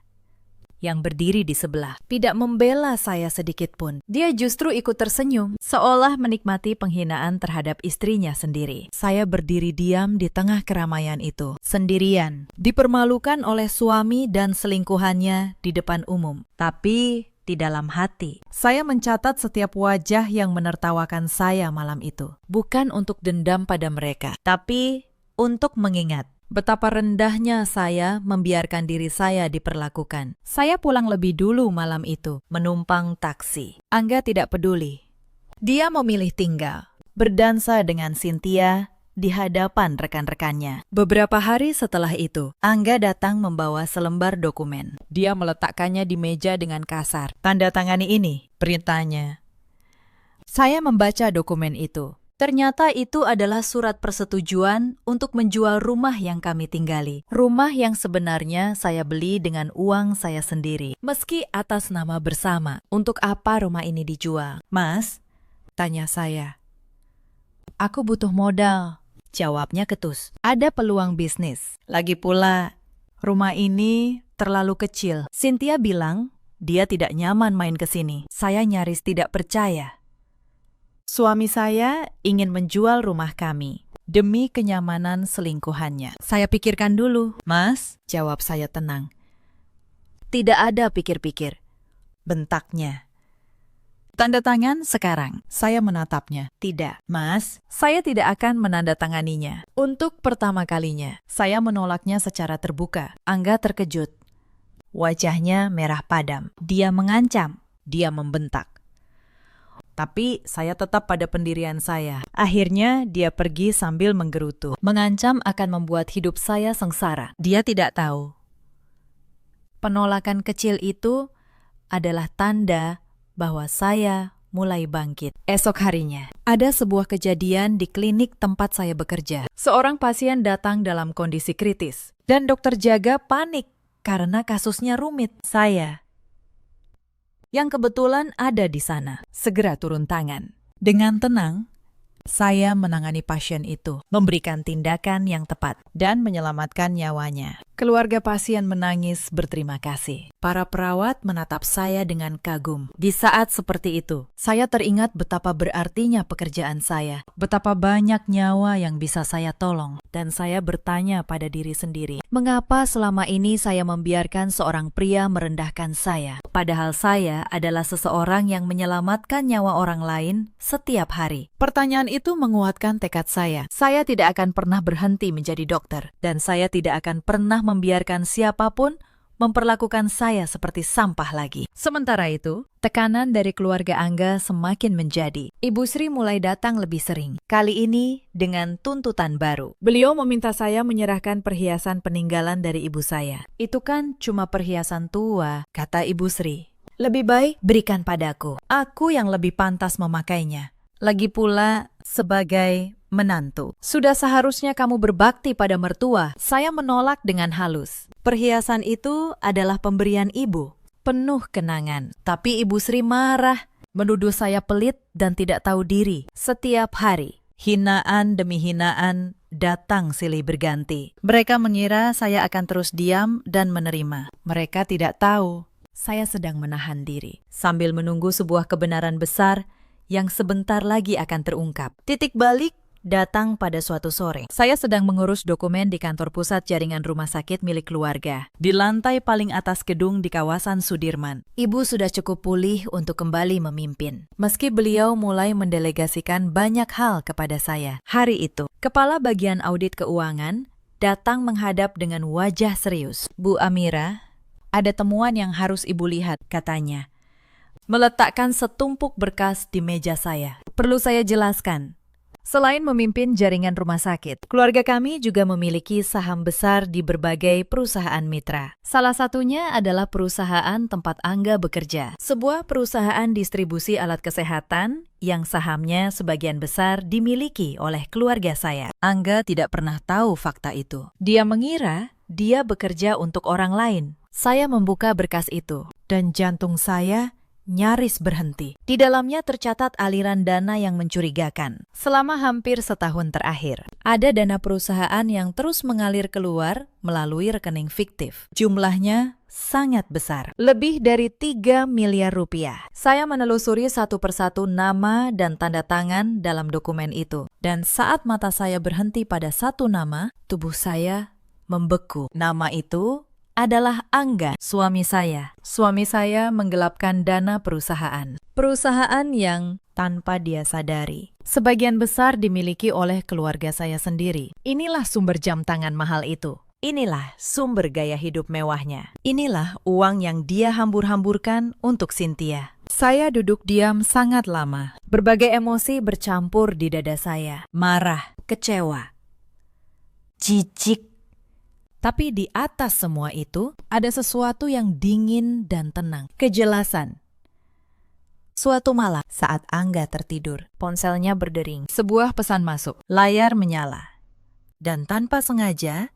yang berdiri di sebelah tidak membela saya sedikit pun. Dia justru ikut tersenyum, seolah menikmati penghinaan terhadap istrinya sendiri. Saya berdiri diam di tengah keramaian itu, sendirian, dipermalukan oleh suami dan selingkuhannya di depan umum. Tapi di dalam hati, saya mencatat setiap wajah yang menertawakan saya malam itu. Bukan untuk dendam pada mereka, tapi untuk mengingat betapa rendahnya saya membiarkan diri saya diperlakukan. Saya pulang lebih dulu malam itu, menumpang taksi. Angga tidak peduli. Dia memilih tinggal, berdansa dengan Cynthia di hadapan rekan-rekannya. Beberapa hari setelah itu, Angga datang membawa selembar dokumen. dia meletakkannya di meja dengan kasar. "Tanda tangani ini," perintahnya. Saya membaca dokumen itu. Ternyata itu adalah surat persetujuan untuk menjual rumah yang kami tinggali. Rumah yang sebenarnya saya beli dengan uang saya sendiri, meski atas nama bersama. "Untuk apa rumah ini dijual, Mas?" tanya saya. "Aku butuh modal," jawabnya ketus. "Ada peluang bisnis. Lagi pula, rumah ini terlalu kecil." Cynthia bilang dia tidak nyaman main ke sini. Saya nyaris tidak percaya. Suami saya ingin menjual rumah kami demi kenyamanan selingkuhannya. "Saya pikirkan dulu, Mas," jawab saya tenang. "Tidak ada pikir-pikir," bentaknya. "Tanda tangan sekarang." Saya menatapnya. "Tidak, Mas, saya tidak akan menandatanganinya." Untuk pertama kalinya, saya menolaknya secara terbuka. Angga terkejut. Wajahnya merah padam. Dia mengancam, dia membentak. Tapi saya tetap pada pendirian saya. Akhirnya dia pergi sambil menggerutu. Mengancam akan membuat hidup saya sengsara. Dia tidak tahu. Penolakan kecil itu adalah tanda bahwa saya mulai bangkit. Esok harinya, ada sebuah kejadian di klinik tempat saya bekerja. Seorang pasien datang dalam kondisi kritis, dan dokter jaga panik karena kasusnya rumit. Saya yang kebetulan ada di sana, segera turun tangan. Dengan tenang, saya menangani pasien itu, memberikan tindakan yang tepat, dan menyelamatkan nyawanya. Keluarga pasien menangis berterima kasih. Para perawat menatap saya dengan kagum. Di saat seperti itu, saya teringat betapa berartinya pekerjaan saya, betapa banyak nyawa yang bisa saya tolong, dan saya bertanya pada diri sendiri, mengapa selama ini saya membiarkan seorang pria merendahkan saya, padahal saya adalah seseorang yang menyelamatkan nyawa orang lain setiap hari. Pertanyaan itu menguatkan tekad saya. Saya tidak akan pernah berhenti menjadi dokter, dan saya tidak akan pernah membiarkan siapapun memperlakukan saya seperti sampah lagi. Sementara itu, tekanan dari keluarga Angga semakin menjadi. Ibu Sri mulai datang lebih sering, kali ini dengan tuntutan baru. Beliau meminta saya menyerahkan perhiasan peninggalan dari ibu saya. "Itu kan cuma perhiasan tua," kata Ibu Sri. "Lebih baik berikan padaku. Aku yang lebih pantas memakainya. Lagi pula sebagai menantu. Sudah seharusnya kamu berbakti pada mertua." Saya menolak dengan halus. Perhiasan itu adalah pemberian ibu, penuh kenangan. Tapi Ibu Sri marah, menuduh saya pelit dan tidak tahu diri. Setiap hari, hinaan demi hinaan datang silih berganti. Mereka mengira saya akan terus diam dan menerima. Mereka tidak tahu saya sedang menahan diri. Sambil menunggu sebuah kebenaran besar yang sebentar lagi akan terungkap. Titik balik datang pada suatu sore. Saya sedang mengurus dokumen di kantor pusat jaringan rumah sakit milik keluarga. Di lantai paling atas gedung di kawasan Sudirman. Ibu sudah cukup pulih untuk kembali memimpin. Meski beliau mulai mendelegasikan banyak hal kepada saya. Hari itu, Kepala Bagian Audit Keuangan datang menghadap dengan wajah serius. Bu Amira, ada temuan yang harus Ibu lihat, katanya. Meletakkan setumpuk berkas di meja saya. Perlu saya jelaskan. Selain memimpin jaringan rumah sakit, keluarga kami juga memiliki saham besar di berbagai perusahaan mitra. Salah satunya adalah perusahaan tempat Angga bekerja, sebuah perusahaan distribusi alat kesehatan yang sahamnya sebagian besar dimiliki oleh keluarga saya. Angga tidak pernah tahu fakta itu. Dia mengira dia bekerja untuk orang lain. Saya membuka berkas itu, dan jantung saya nyaris berhenti. Di dalamnya tercatat aliran dana yang mencurigakan. Selama hampir setahun terakhir, ada dana perusahaan yang terus mengalir keluar melalui rekening fiktif. Jumlahnya sangat besar, lebih dari 3 miliar rupiah. Saya menelusuri satu persatu nama dan tanda tangan dalam dokumen itu. Dan saat mata saya berhenti pada satu nama, tubuh saya membeku. Nama itu adalah Angga, suami saya. Suami saya menggelapkan dana perusahaan. Perusahaan yang tanpa dia sadari, sebagian besar dimiliki oleh keluarga saya sendiri. Inilah sumber jam tangan mahal itu. Inilah sumber gaya hidup mewahnya. Inilah uang yang dia hambur-hamburkan untuk Cynthia. Saya duduk diam sangat lama. Berbagai emosi bercampur di dada saya. Marah, kecewa, jijik. Tapi di atas semua itu, ada sesuatu yang dingin dan tenang. Kejelasan. Suatu malam, saat Angga tertidur, ponselnya berdering. Sebuah pesan masuk, layar menyala. Dan tanpa sengaja,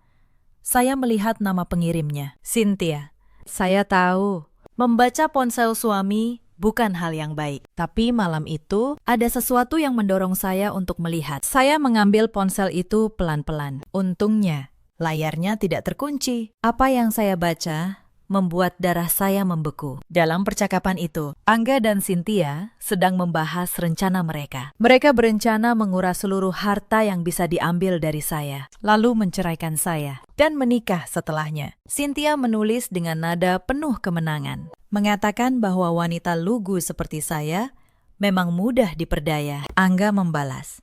saya melihat nama pengirimnya, Cynthia. Saya tahu, membaca ponsel suami bukan hal yang baik. Tapi malam itu, ada sesuatu yang mendorong saya untuk melihat. Saya mengambil ponsel itu pelan-pelan. Untungnya, layarnya tidak terkunci. Apa yang saya baca membuat darah saya membeku. Dalam percakapan itu, Angga dan Cynthia sedang membahas rencana mereka. Mereka berencana menguras seluruh harta yang bisa diambil dari saya, lalu menceraikan saya, dan menikah setelahnya. Cynthia menulis dengan nada penuh kemenangan, mengatakan bahwa wanita lugu seperti saya memang mudah diperdaya. Angga membalas,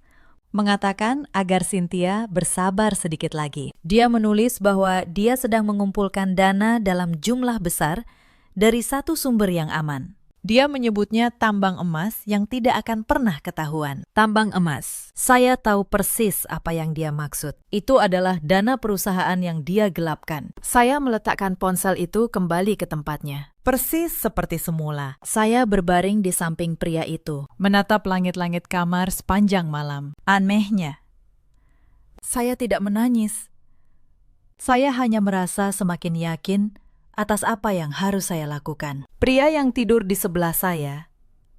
mengatakan agar Cynthia bersabar sedikit lagi. Dia menulis bahwa dia sedang mengumpulkan dana dalam jumlah besar dari satu sumber yang aman. Dia menyebutnya tambang emas yang tidak akan pernah ketahuan. Tambang emas. Saya tahu persis apa yang dia maksud. Itu adalah dana perusahaan yang dia gelapkan. Saya meletakkan ponsel itu kembali ke tempatnya. Persis seperti semula. Saya berbaring di samping pria itu, menatap langit-langit kamar sepanjang malam. Anehnya, saya tidak menangis. Saya hanya merasa semakin yakin atas apa yang harus saya lakukan. Pria yang tidur di sebelah saya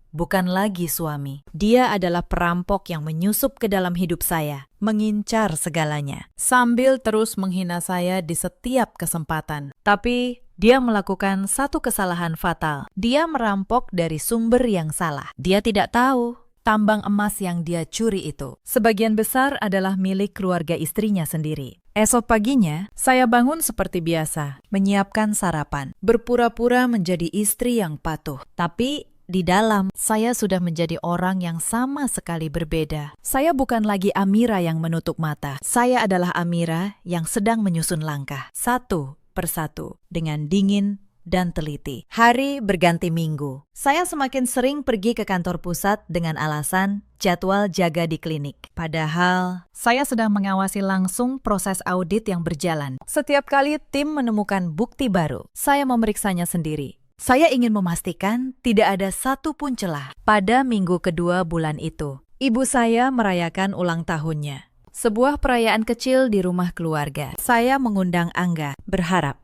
bukan lagi suami. Dia adalah perampok yang menyusup ke dalam hidup saya, mengincar segalanya, sambil terus menghina saya di setiap kesempatan. Tapi dia melakukan satu kesalahan fatal. Dia merampok dari sumber yang salah. Dia tidak tahu tambang emas yang dia curi itu sebagian besar adalah milik keluarga istrinya sendiri. Esok paginya, saya bangun seperti biasa, menyiapkan sarapan, berpura-pura menjadi istri yang patuh. Tapi di dalam, saya sudah menjadi orang yang sama sekali berbeda. Saya bukan lagi Amira yang menutup mata. Saya adalah Amira yang sedang menyusun langkah, satu persatu, dengan dingin dan teliti. Hari berganti minggu. Saya semakin sering pergi ke kantor pusat dengan alasan jadwal jaga di klinik. Padahal, saya sedang mengawasi langsung proses audit yang berjalan. Setiap kali tim menemukan bukti baru, saya memeriksanya sendiri. Saya ingin memastikan tidak ada satupun celah. Pada minggu kedua bulan itu, ibu saya merayakan ulang tahunnya. Sebuah perayaan kecil di rumah keluarga. Saya mengundang Angga, berharap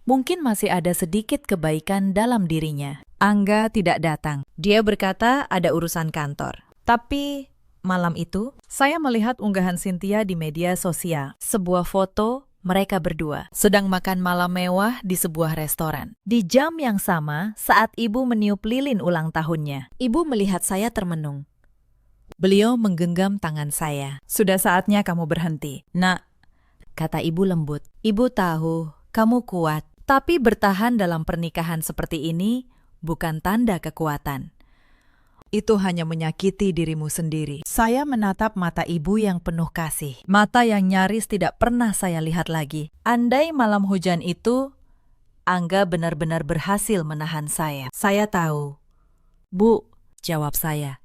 mungkin masih ada sedikit kebaikan dalam dirinya. Angga tidak datang. Dia berkata ada urusan kantor. Tapi malam itu, saya melihat unggahan Cynthia di media sosial. Sebuah foto mereka berdua sedang makan malam mewah di sebuah restoran. Di jam yang sama, saat ibu meniup lilin ulang tahunnya, ibu melihat saya termenung. Beliau menggenggam tangan saya. Sudah saatnya kamu berhenti. Nak, kata ibu lembut. Ibu tahu kamu kuat, tapi bertahan dalam pernikahan seperti ini bukan tanda kekuatan. Itu hanya menyakiti dirimu sendiri. Saya menatap mata ibu yang penuh kasih. Mata yang nyaris tidak pernah saya lihat lagi. Andai malam hujan itu, Angga benar-benar berhasil menahan saya. Saya tahu. Bu, jawab saya.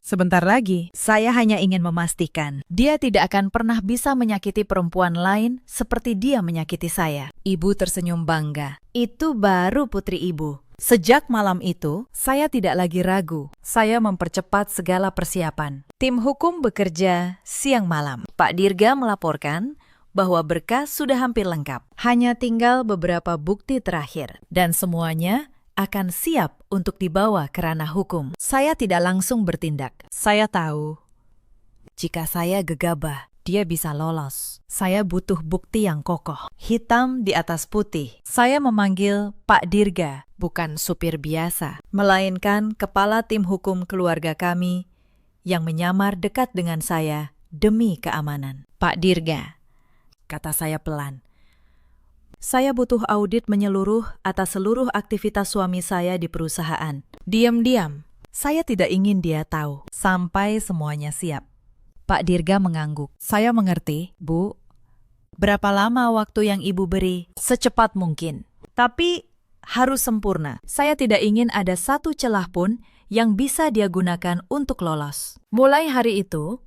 Sebentar lagi, saya hanya ingin memastikan dia tidak akan pernah bisa menyakiti perempuan lain seperti dia menyakiti saya. Ibu tersenyum bangga. Itu baru putri ibu. Sejak malam itu, saya tidak lagi ragu. Saya mempercepat segala persiapan. Tim hukum bekerja siang malam. Pak Dirga melaporkan bahwa berkas sudah hampir lengkap. Hanya tinggal beberapa bukti terakhir. Dan semuanya akan siap untuk dibawa ke ranah hukum. Saya tidak langsung bertindak. Saya tahu, jika saya gegabah, dia bisa lolos. Saya butuh bukti yang kokoh. Hitam di atas putih. Saya memanggil Pak Dirga, bukan supir biasa, melainkan kepala tim hukum keluarga kami yang menyamar dekat dengan saya demi keamanan. Pak Dirga, kata saya pelan. Saya butuh audit menyeluruh atas seluruh aktivitas suami saya di perusahaan. Diam-diam, saya tidak ingin dia tahu sampai semuanya siap. Pak Dirga mengangguk. Saya mengerti, Bu. Berapa lama waktu yang Ibu beri? Secepat mungkin. Tapi harus sempurna. Saya tidak ingin ada satu celah pun yang bisa dia gunakan untuk lolos. Mulai hari itu,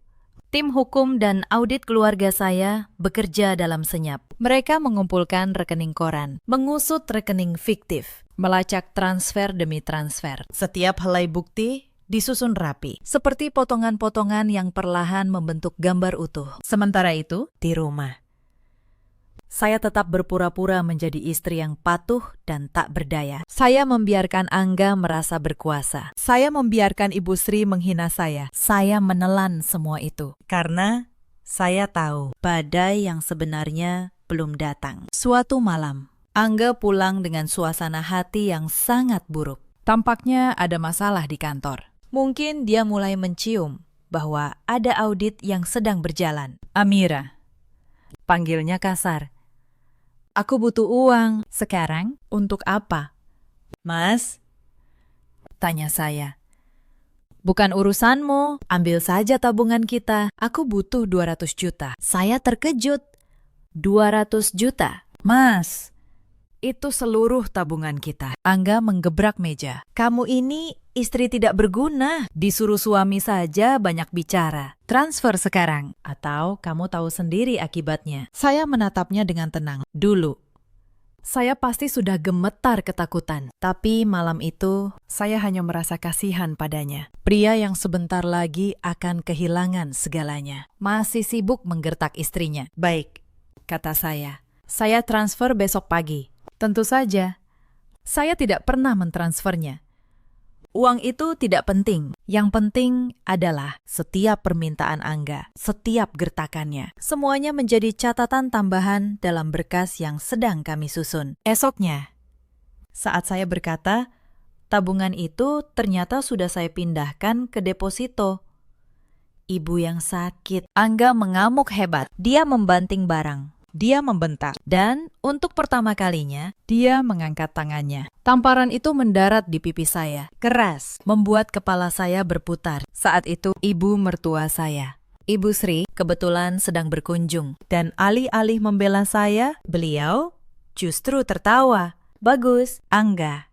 tim hukum dan audit keluarga saya bekerja dalam senyap. Mereka mengumpulkan rekening koran, mengusut rekening fiktif, melacak transfer demi transfer. Setiap helai bukti disusun rapi, seperti potongan-potongan yang perlahan membentuk gambar utuh. Sementara itu, di rumah, saya tetap berpura-pura menjadi istri yang patuh dan tak berdaya. Saya membiarkan Angga merasa berkuasa. Saya membiarkan Ibu Sri menghina saya. Saya menelan semua itu. Karena saya tahu badai yang sebenarnya belum datang. Suatu malam, Angga pulang dengan suasana hati yang sangat buruk. Tampaknya ada masalah di kantor. Mungkin dia mulai mencium bahwa ada audit yang sedang berjalan. Amira, panggilnya kasar. Aku butuh uang. Sekarang? Untuk apa? Mas? Tanya saya. Bukan urusanmu. Ambil saja tabungan kita. Aku butuh 200 juta. Saya terkejut. 200 juta? Mas, itu seluruh tabungan kita. Angga menggebrak meja. Kamu ini istri tidak berguna. Disuruh suami saja banyak bicara. Transfer sekarang. Atau kamu tahu sendiri akibatnya. Saya menatapnya dengan tenang. Dulu, saya pasti sudah gemetar ketakutan. Tapi malam itu, saya hanya merasa kasihan padanya. Pria yang sebentar lagi akan kehilangan segalanya. Masih sibuk menggertak istrinya. Baik, kata saya. Saya transfer besok pagi. Tentu saja, saya tidak pernah mentransfernya. Uang itu tidak penting. Yang penting adalah setiap permintaan Angga, setiap gertakannya. Semuanya menjadi catatan tambahan dalam berkas yang sedang kami susun. Esoknya, saat saya berkata, tabungan itu ternyata sudah saya pindahkan ke deposito. Ibu yang sakit. Angga mengamuk hebat. Dia membanting barang. Dia membentak. Dan untuk pertama kalinya, dia mengangkat tangannya. Tamparan itu mendarat di pipi saya. Keras, membuat kepala saya berputar. Saat itu, ibu mertua saya, Ibu Sri, kebetulan sedang berkunjung. Dan alih-alih membela saya, beliau justru tertawa. Bagus, Angga,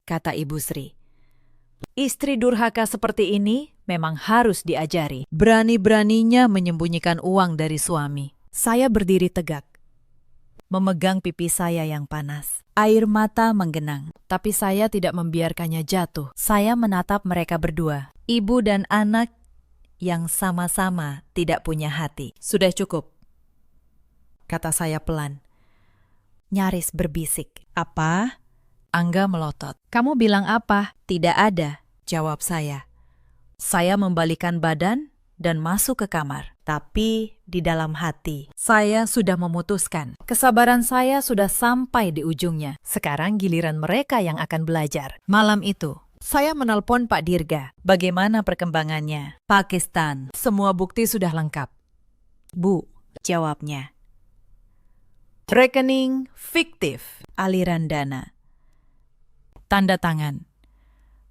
kata Ibu Sri. Istri durhaka seperti ini memang harus diajari. Berani-beraninya menyembunyikan uang dari suami. Saya berdiri tegak, memegang pipi saya yang panas. Air mata menggenang, tapi saya tidak membiarkannya jatuh. Saya menatap mereka berdua, ibu dan anak yang sama-sama tidak punya hati. Sudah cukup, kata saya pelan, nyaris berbisik. Apa? Angga melotot. Kamu bilang apa? Tidak ada, jawab saya. Saya membalikan badan dan masuk ke kamar. Tapi di dalam hati, saya sudah memutuskan. Kesabaran saya sudah sampai di ujungnya. Sekarang giliran mereka yang akan belajar. Malam itu, saya menelpon Pak Dirga. Bagaimana perkembangannya? Pakistan. Semua bukti sudah lengkap. Bu, jawabnya. Rekening fiktif. Aliran dana. Tanda tangan.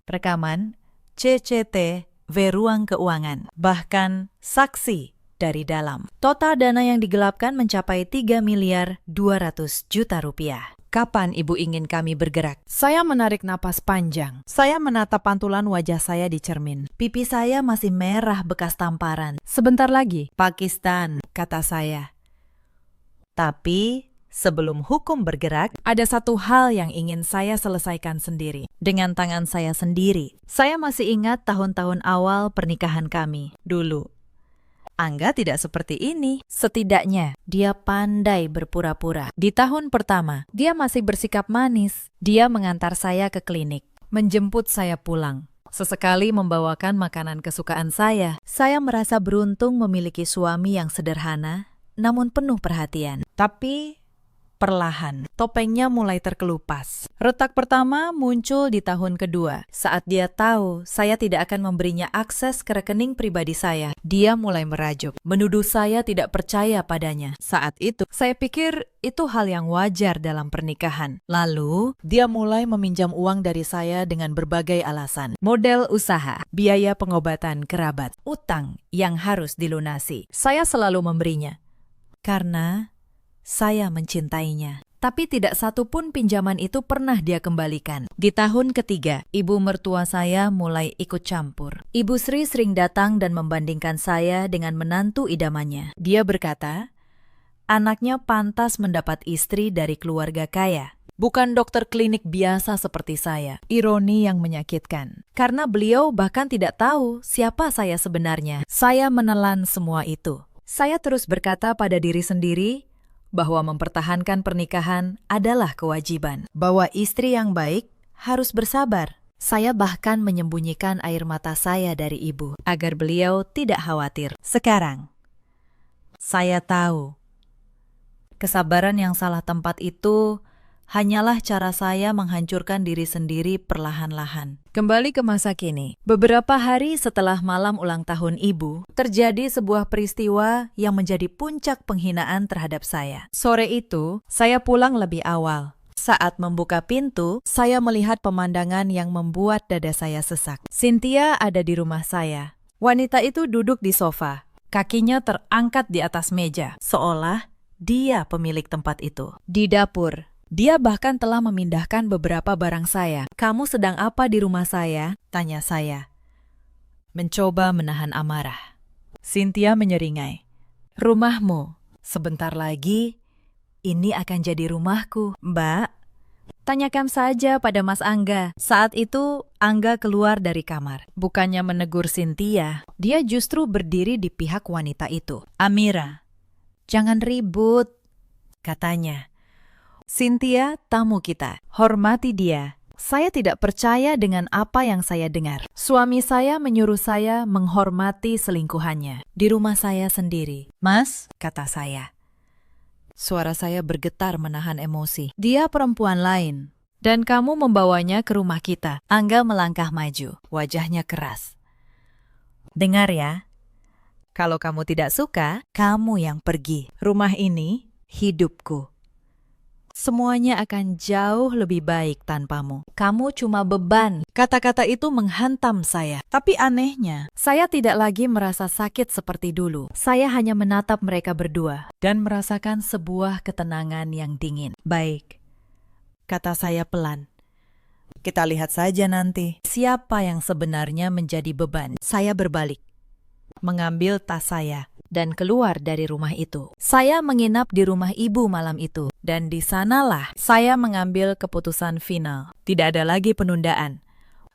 Rekaman CCTV ruang keuangan. Bahkan saksi dari dalam. Total dana yang digelapkan mencapai 3.200.000.000 rupiah. Kapan Ibu ingin kami bergerak? Saya menarik napas panjang. Saya menatap pantulan wajah saya di cermin. Pipi saya masih merah bekas tamparan. Sebentar lagi. Pakistan, kata saya. Tapi sebelum hukum bergerak, Ada satu hal yang ingin saya selesaikan sendiri. dengan tangan saya sendiri. Saya masih ingat tahun-tahun awal pernikahan kami. Dulu, Angga tidak seperti ini. Setidaknya, dia pandai berpura-pura. Di tahun pertama, dia masih bersikap manis. Dia mengantar saya ke klinik, menjemput saya pulang. Sesekali membawakan makanan kesukaan saya. Saya merasa beruntung memiliki suami yang sederhana, namun penuh perhatian. Tapi perlahan, topengnya mulai terkelupas. Retak pertama muncul di tahun kedua. Saat dia tahu saya tidak akan memberinya akses ke rekening pribadi saya, dia mulai merajuk, menuduh saya tidak percaya padanya. Saat itu, saya pikir itu hal yang wajar dalam pernikahan. Lalu, dia mulai meminjam uang dari saya dengan berbagai alasan. Model usaha, biaya pengobatan kerabat, utang yang harus dilunasi. Saya selalu memberinya. Karena saya mencintainya. Tapi tidak satu pun pinjaman itu pernah dia kembalikan. Di tahun ketiga, ibu mertua saya mulai ikut campur. Ibu Sri sering datang dan membandingkan saya dengan menantu idamannya. Dia berkata, anaknya pantas mendapat istri dari keluarga kaya. Bukan dokter klinik biasa seperti saya. Ironi yang menyakitkan. Karena beliau bahkan tidak tahu siapa saya sebenarnya. Saya menelan semua itu. Saya terus berkata pada diri sendiri, bahwa mempertahankan pernikahan adalah kewajiban, bahwa istri yang baik harus bersabar. Saya bahkan menyembunyikan air mata saya dari ibu, agar beliau tidak khawatir. Sekarang, saya tahu, kesabaran yang salah tempat itu hanyalah cara saya menghancurkan diri sendiri perlahan-lahan. Kembali ke masa kini. Beberapa hari setelah malam ulang tahun ibu, terjadi sebuah peristiwa yang menjadi puncak penghinaan terhadap saya. Sore itu, saya pulang lebih awal. Saat membuka pintu, saya melihat pemandangan yang membuat dada saya sesak. Cynthia ada di rumah saya. Wanita itu duduk di sofa. Kakinya terangkat di atas meja, seolah dia pemilik tempat itu. Di dapur, dia bahkan telah memindahkan beberapa barang saya. Kamu sedang apa di rumah saya? Tanya saya. Mencoba menahan amarah. Cynthia menyeringai. Rumahmu. Sebentar lagi, ini akan jadi rumahku. Mbak, tanyakan saja pada Mas Angga. Saat itu, Angga keluar dari kamar. Bukannya menegur Cynthia, dia justru berdiri di pihak wanita itu. Amira, jangan ribut, katanya. Cynthia, tamu kita. Hormati dia. Saya tidak percaya dengan apa yang saya dengar. Suami saya menyuruh saya menghormati selingkuhannya di rumah saya sendiri. Mas, kata saya. Suara saya bergetar menahan emosi. Dia perempuan lain. Dan kamu membawanya ke rumah kita. Angga melangkah maju. Wajahnya keras. Dengar ya. Kalau kamu tidak suka, kamu yang pergi. Rumah ini, hidupku. Semuanya akan jauh lebih baik tanpamu. Kamu cuma beban. Kata-kata itu menghantam saya. Tapi anehnya, saya tidak lagi merasa sakit seperti dulu. Saya hanya menatap mereka berdua dan merasakan sebuah ketenangan yang dingin. Baik, kata saya pelan. Kita lihat saja nanti siapa yang sebenarnya menjadi beban. Saya berbalik, mengambil tas saya, dan keluar dari rumah itu. Saya menginap di rumah ibu malam itu. Dan di sanalah saya mengambil keputusan final. Tidak ada lagi penundaan.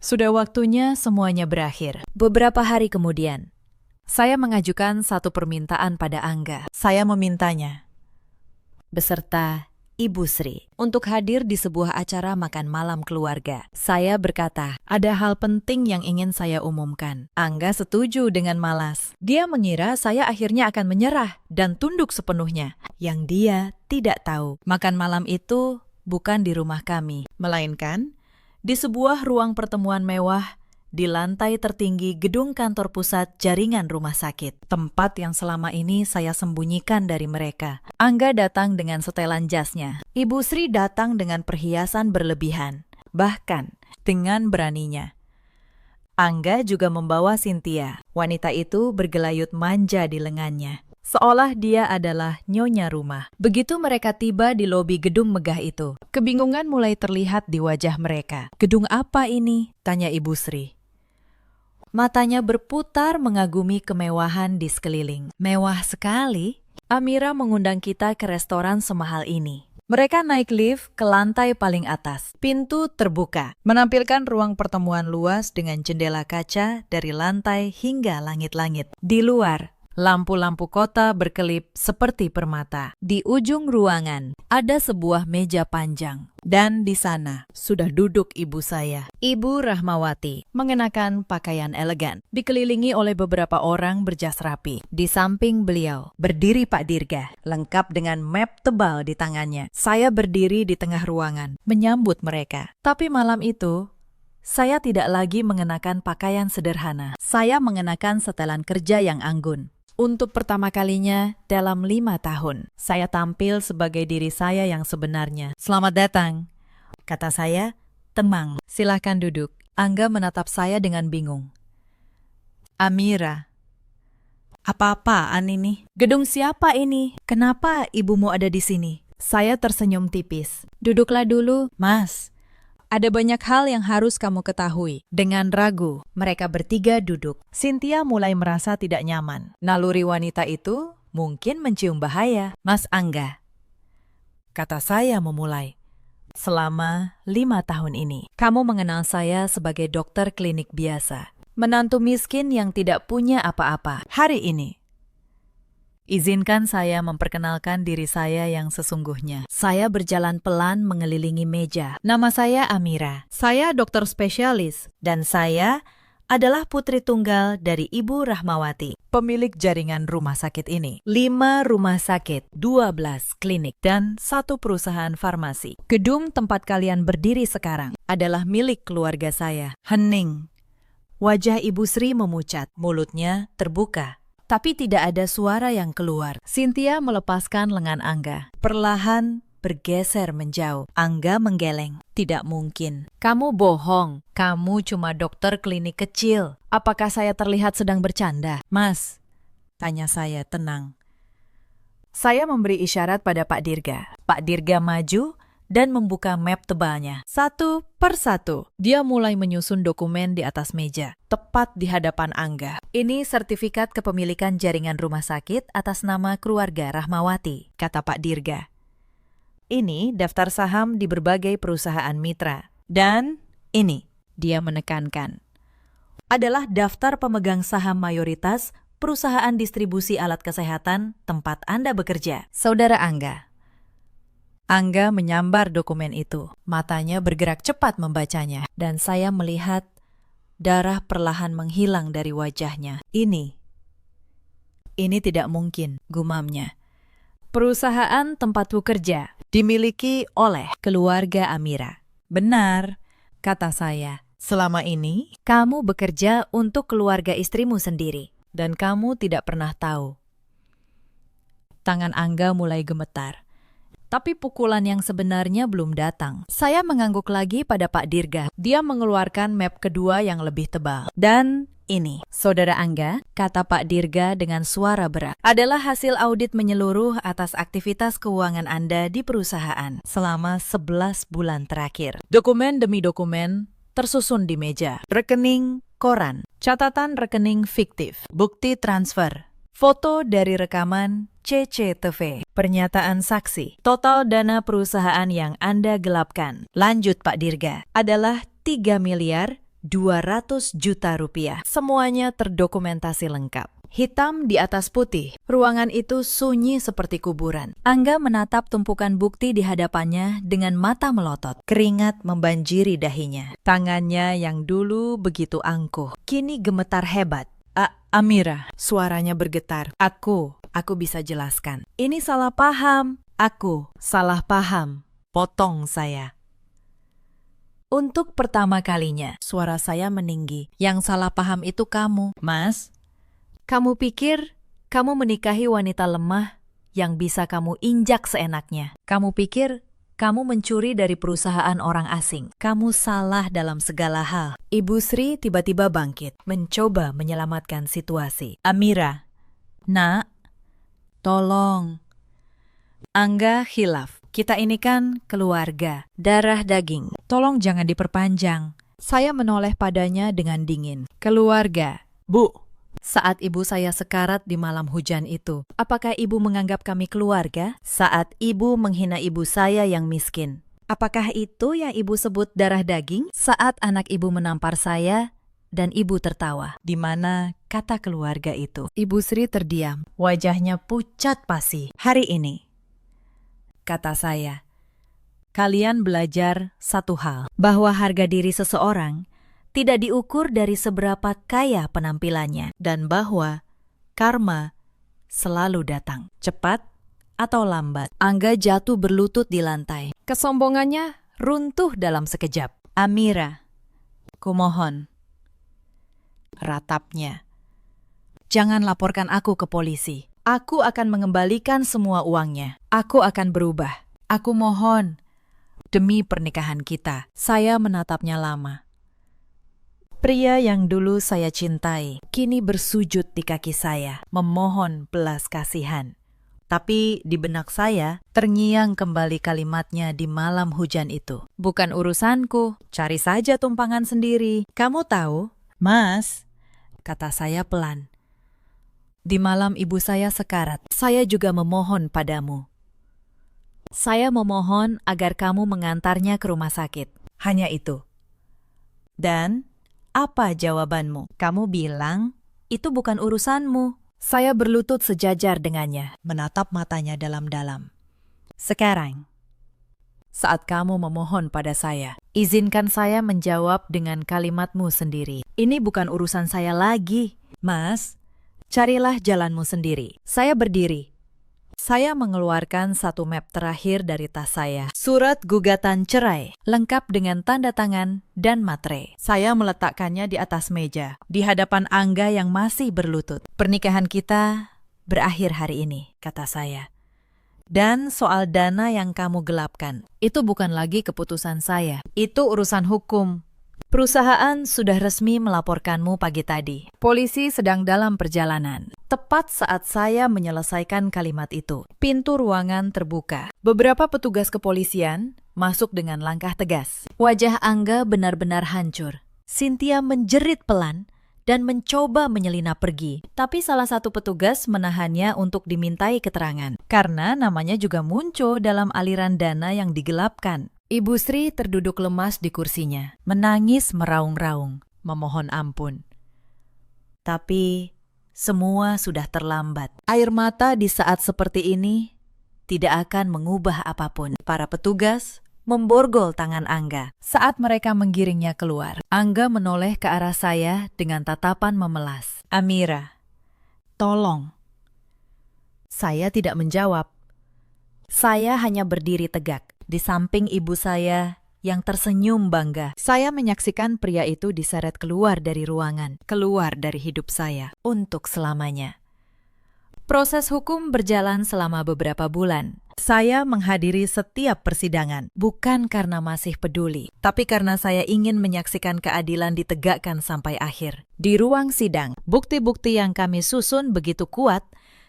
Sudah waktunya semuanya berakhir. Beberapa hari kemudian, saya mengajukan satu permintaan pada Angga. Saya memintanya, beserta Ibu Sri untuk hadir di sebuah acara makan malam keluarga. Saya berkata, ada hal penting yang ingin saya umumkan. Angga setuju dengan malas. Dia mengira saya akhirnya akan menyerah dan tunduk sepenuhnya. Yang dia tidak tahu, makan malam itu bukan di rumah kami, melainkan di sebuah ruang pertemuan mewah di lantai tertinggi gedung kantor pusat jaringan rumah sakit, tempat yang selama ini saya sembunyikan dari mereka. Angga datang dengan setelan jasnya. Ibu Sri datang dengan perhiasan berlebihan, bahkan dengan beraninya. Angga juga membawa Cynthia. Wanita itu bergelayut manja di lengannya, seolah dia adalah nyonya rumah. Begitu mereka tiba di lobi gedung megah itu, kebingungan mulai terlihat di wajah mereka. Gedung apa ini? Tanya Ibu Sri. Matanya berputar mengagumi kemewahan di sekeliling. Mewah sekali. Amira mengundang kita ke restoran semahal ini. Mereka naik lift ke lantai paling atas. Pintu terbuka, menampilkan ruang pertemuan luas dengan jendela kaca dari lantai hingga langit-langit. Di luar, lampu-lampu kota berkelip seperti permata. Di ujung ruangan, ada sebuah meja panjang. Dan di sana, sudah duduk ibu saya, Ibu Rahmawati, mengenakan pakaian elegan. Dikelilingi oleh beberapa orang berjas rapi. Di samping beliau, berdiri Pak Dirga, lengkap dengan map tebal di tangannya. Saya berdiri di tengah ruangan, menyambut mereka. Tapi malam itu, saya tidak lagi mengenakan pakaian sederhana. Saya mengenakan setelan kerja yang anggun. Untuk pertama kalinya dalam 5 tahun, saya tampil sebagai diri saya yang sebenarnya. Selamat datang, kata saya, tenang, silahkan duduk. Angga menatap saya dengan bingung. Amira, apa-apaan ini? Gedung siapa ini? Kenapa ibumu ada di sini? Saya tersenyum tipis. Duduklah dulu, Mas. Ada banyak hal yang harus kamu ketahui. Dengan ragu, mereka bertiga duduk. Cynthia mulai merasa tidak nyaman. Naluri wanita itu mungkin mencium bahaya. Mas Angga, kata saya memulai. Selama 5 tahun ini, kamu mengenal saya sebagai dokter klinik biasa. Menantu miskin yang tidak punya apa-apa. Hari ini, izinkan saya memperkenalkan diri saya yang sesungguhnya. Saya berjalan pelan mengelilingi meja. Nama saya Amira. Saya dokter spesialis. Dan saya adalah putri tunggal dari Ibu Rahmawati, pemilik jaringan rumah sakit ini. 5 rumah sakit, 12 klinik, dan 1 perusahaan farmasi. Gedung tempat kalian berdiri sekarang adalah milik keluarga saya. Hening. Wajah Ibu Sri memucat, mulutnya terbuka. Tapi tidak ada suara yang keluar. Cynthia melepaskan lengan Angga. Perlahan bergeser menjauh. Angga menggeleng. Tidak mungkin. Kamu bohong. Kamu cuma dokter klinik kecil. Apakah saya terlihat sedang bercanda? Mas, tanya saya tenang. Saya memberi isyarat pada Pak Dirga. Pak Dirga maju dan membuka map tebalnya. 1 per 1. Dia mulai menyusun dokumen di atas meja, tepat di hadapan Angga. Ini sertifikat kepemilikan jaringan rumah sakit atas nama keluarga Rahmawati, kata Pak Dirga. Ini daftar saham di berbagai perusahaan mitra. Dan ini, dia menekankan, adalah daftar pemegang saham mayoritas perusahaan distribusi alat kesehatan tempat Anda bekerja. Saudara Angga. Angga menyambar dokumen itu. Matanya bergerak cepat membacanya. Dan saya melihat darah perlahan menghilang dari wajahnya. Ini tidak mungkin, gumamnya. Perusahaan tempatku kerja dimiliki oleh keluarga Amira. Benar, kata saya. Selama ini, kamu bekerja untuk keluarga istrimu sendiri. Dan kamu tidak pernah tahu. Tangan Angga mulai gemetar. Tapi pukulan yang sebenarnya belum datang. Saya mengangguk lagi pada Pak Dirga. Dia mengeluarkan map kedua yang lebih tebal. Dan ini, Saudara Angga, kata Pak Dirga dengan suara berat, adalah hasil audit menyeluruh atas aktivitas keuangan Anda di perusahaan selama 11 bulan terakhir. Dokumen demi dokumen tersusun di meja. Rekening koran, catatan rekening fiktif, bukti transfer, foto dari rekaman CCTV, pernyataan saksi, total dana perusahaan yang Anda gelapkan. Lanjut Pak Dirga, adalah 3 miliar 200 juta rupiah. Semuanya terdokumentasi lengkap. Hitam di atas putih. Ruangan itu sunyi seperti kuburan. Angga menatap tumpukan bukti di hadapannya dengan mata melotot. Keringat membanjiri dahinya. Tangannya yang dulu begitu angkuh, kini gemetar hebat. Amira, suaranya bergetar. Aku bisa jelaskan. Ini salah paham. Aku salah paham. Potong saya. Untuk pertama kalinya, suara saya meninggi. Yang salah paham itu kamu, Mas. Kamu pikir kamu menikahi wanita lemah yang bisa kamu injak seenaknya. Kamu pikir kamu mencuri dari perusahaan orang asing. Kamu salah dalam segala hal. Ibu Sri tiba-tiba bangkit, mencoba menyelamatkan situasi. Amira, nak, tolong. Angga khilaf. Kita ini kan keluarga, darah daging. Tolong jangan diperpanjang. Saya menoleh padanya dengan dingin. Keluarga. Bu, saat ibu saya sekarat di malam hujan itu, apakah ibu menganggap kami keluarga? Saat ibu menghina ibu saya yang miskin, apakah itu yang ibu sebut darah daging? Saat anak ibu menampar saya dan ibu tertawa, di mana kata keluarga itu? Ibu Sri terdiam, wajahnya pucat pasi. Hari ini, kata saya, kalian belajar satu hal, bahwa harga diri seseorang tidak diukur dari seberapa kaya penampilannya, dan bahwa karma selalu datang, cepat atau lambat. Angga jatuh berlutut di lantai. Kesombongannya runtuh dalam sekejap. Amira, kumohon. Ratapnya. Jangan laporkan aku ke polisi. Aku akan mengembalikan semua uangnya. Aku akan berubah. Aku mohon. Demi pernikahan kita. Saya menatapnya lama. Pria yang dulu saya cintai, kini bersujud di kaki saya, memohon belas kasihan. Tapi di benak saya, terngiang kembali kalimatnya di malam hujan itu. Bukan urusanku, cari saja tumpangan sendiri. Kamu tahu, Mas, kata saya pelan. Di malam ibu saya sekarat, saya juga memohon padamu. Saya memohon agar kamu mengantarnya ke rumah sakit. Hanya itu. Dan apa jawabanmu? Kamu bilang, itu bukan urusanmu. Saya berlutut sejajar dengannya, menatap matanya dalam-dalam. Sekarang, saat kamu memohon pada saya, izinkan saya menjawab dengan kalimatmu sendiri. Ini bukan urusan saya lagi. Mas, carilah jalanmu sendiri. Saya berdiri. Saya mengeluarkan satu map terakhir dari tas saya. Surat gugatan cerai, lengkap dengan tanda tangan dan materai. Saya meletakkannya di atas meja, di hadapan Angga yang masih berlutut. Pernikahan kita berakhir hari ini, kata saya. Dan soal dana yang kamu gelapkan, itu bukan lagi keputusan saya. Itu urusan hukum. Perusahaan sudah resmi melaporkanmu pagi tadi. Polisi sedang dalam perjalanan. Tepat saat saya menyelesaikan kalimat itu, pintu ruangan terbuka. Beberapa petugas kepolisian masuk dengan langkah tegas. Wajah Angga benar-benar hancur. Cynthia menjerit pelan dan mencoba menyelinap pergi. Tapi salah satu petugas menahannya untuk dimintai keterangan. Karena namanya juga muncul dalam aliran dana yang digelapkan. Ibu Sri terduduk lemas di kursinya, menangis meraung-raung, memohon ampun. Tapi semua sudah terlambat. Air mata di saat seperti ini tidak akan mengubah apapun. Para petugas memborgol tangan Angga saat mereka menggiringnya keluar. Angga menoleh ke arah saya dengan tatapan memelas. Amira, tolong. Saya tidak menjawab. Saya hanya berdiri tegak di samping ibu saya yang tersenyum bangga. Saya menyaksikan pria itu diseret keluar dari ruangan, keluar dari hidup saya untuk selamanya. Proses hukum berjalan selama beberapa bulan. Saya menghadiri setiap persidangan, bukan karena masih peduli, tapi karena saya ingin menyaksikan keadilan ditegakkan sampai akhir. Di ruang sidang, bukti-bukti yang kami susun begitu kuat,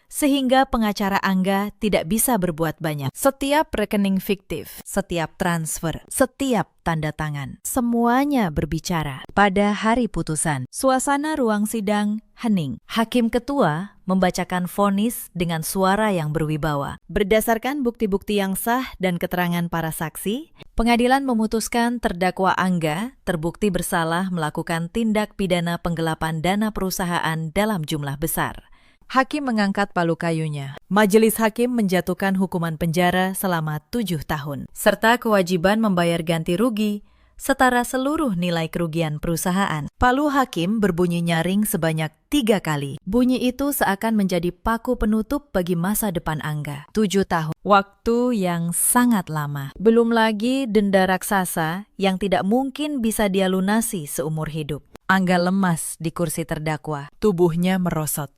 sehingga pengacara Angga tidak bisa berbuat banyak. Setiap rekening fiktif, setiap transfer, setiap tanda tangan, semuanya berbicara. Pada hari putusan, suasana ruang sidang hening. Hakim ketua membacakan vonis dengan suara yang berwibawa. Berdasarkan bukti-bukti yang sah dan keterangan para saksi, pengadilan memutuskan terdakwa Angga terbukti bersalah melakukan tindak pidana penggelapan dana perusahaan dalam jumlah besar. Hakim mengangkat palu kayunya. Majelis hakim menjatuhkan hukuman penjara selama 7 tahun, serta kewajiban membayar ganti rugi setara seluruh nilai kerugian perusahaan. Palu hakim berbunyi nyaring sebanyak 3 kali. Bunyi itu seakan menjadi paku penutup bagi masa depan Angga. 7 tahun. Waktu yang sangat lama. Belum lagi denda raksasa yang tidak mungkin bisa dia lunasi seumur hidup. Angga lemas di kursi terdakwa. Tubuhnya merosot.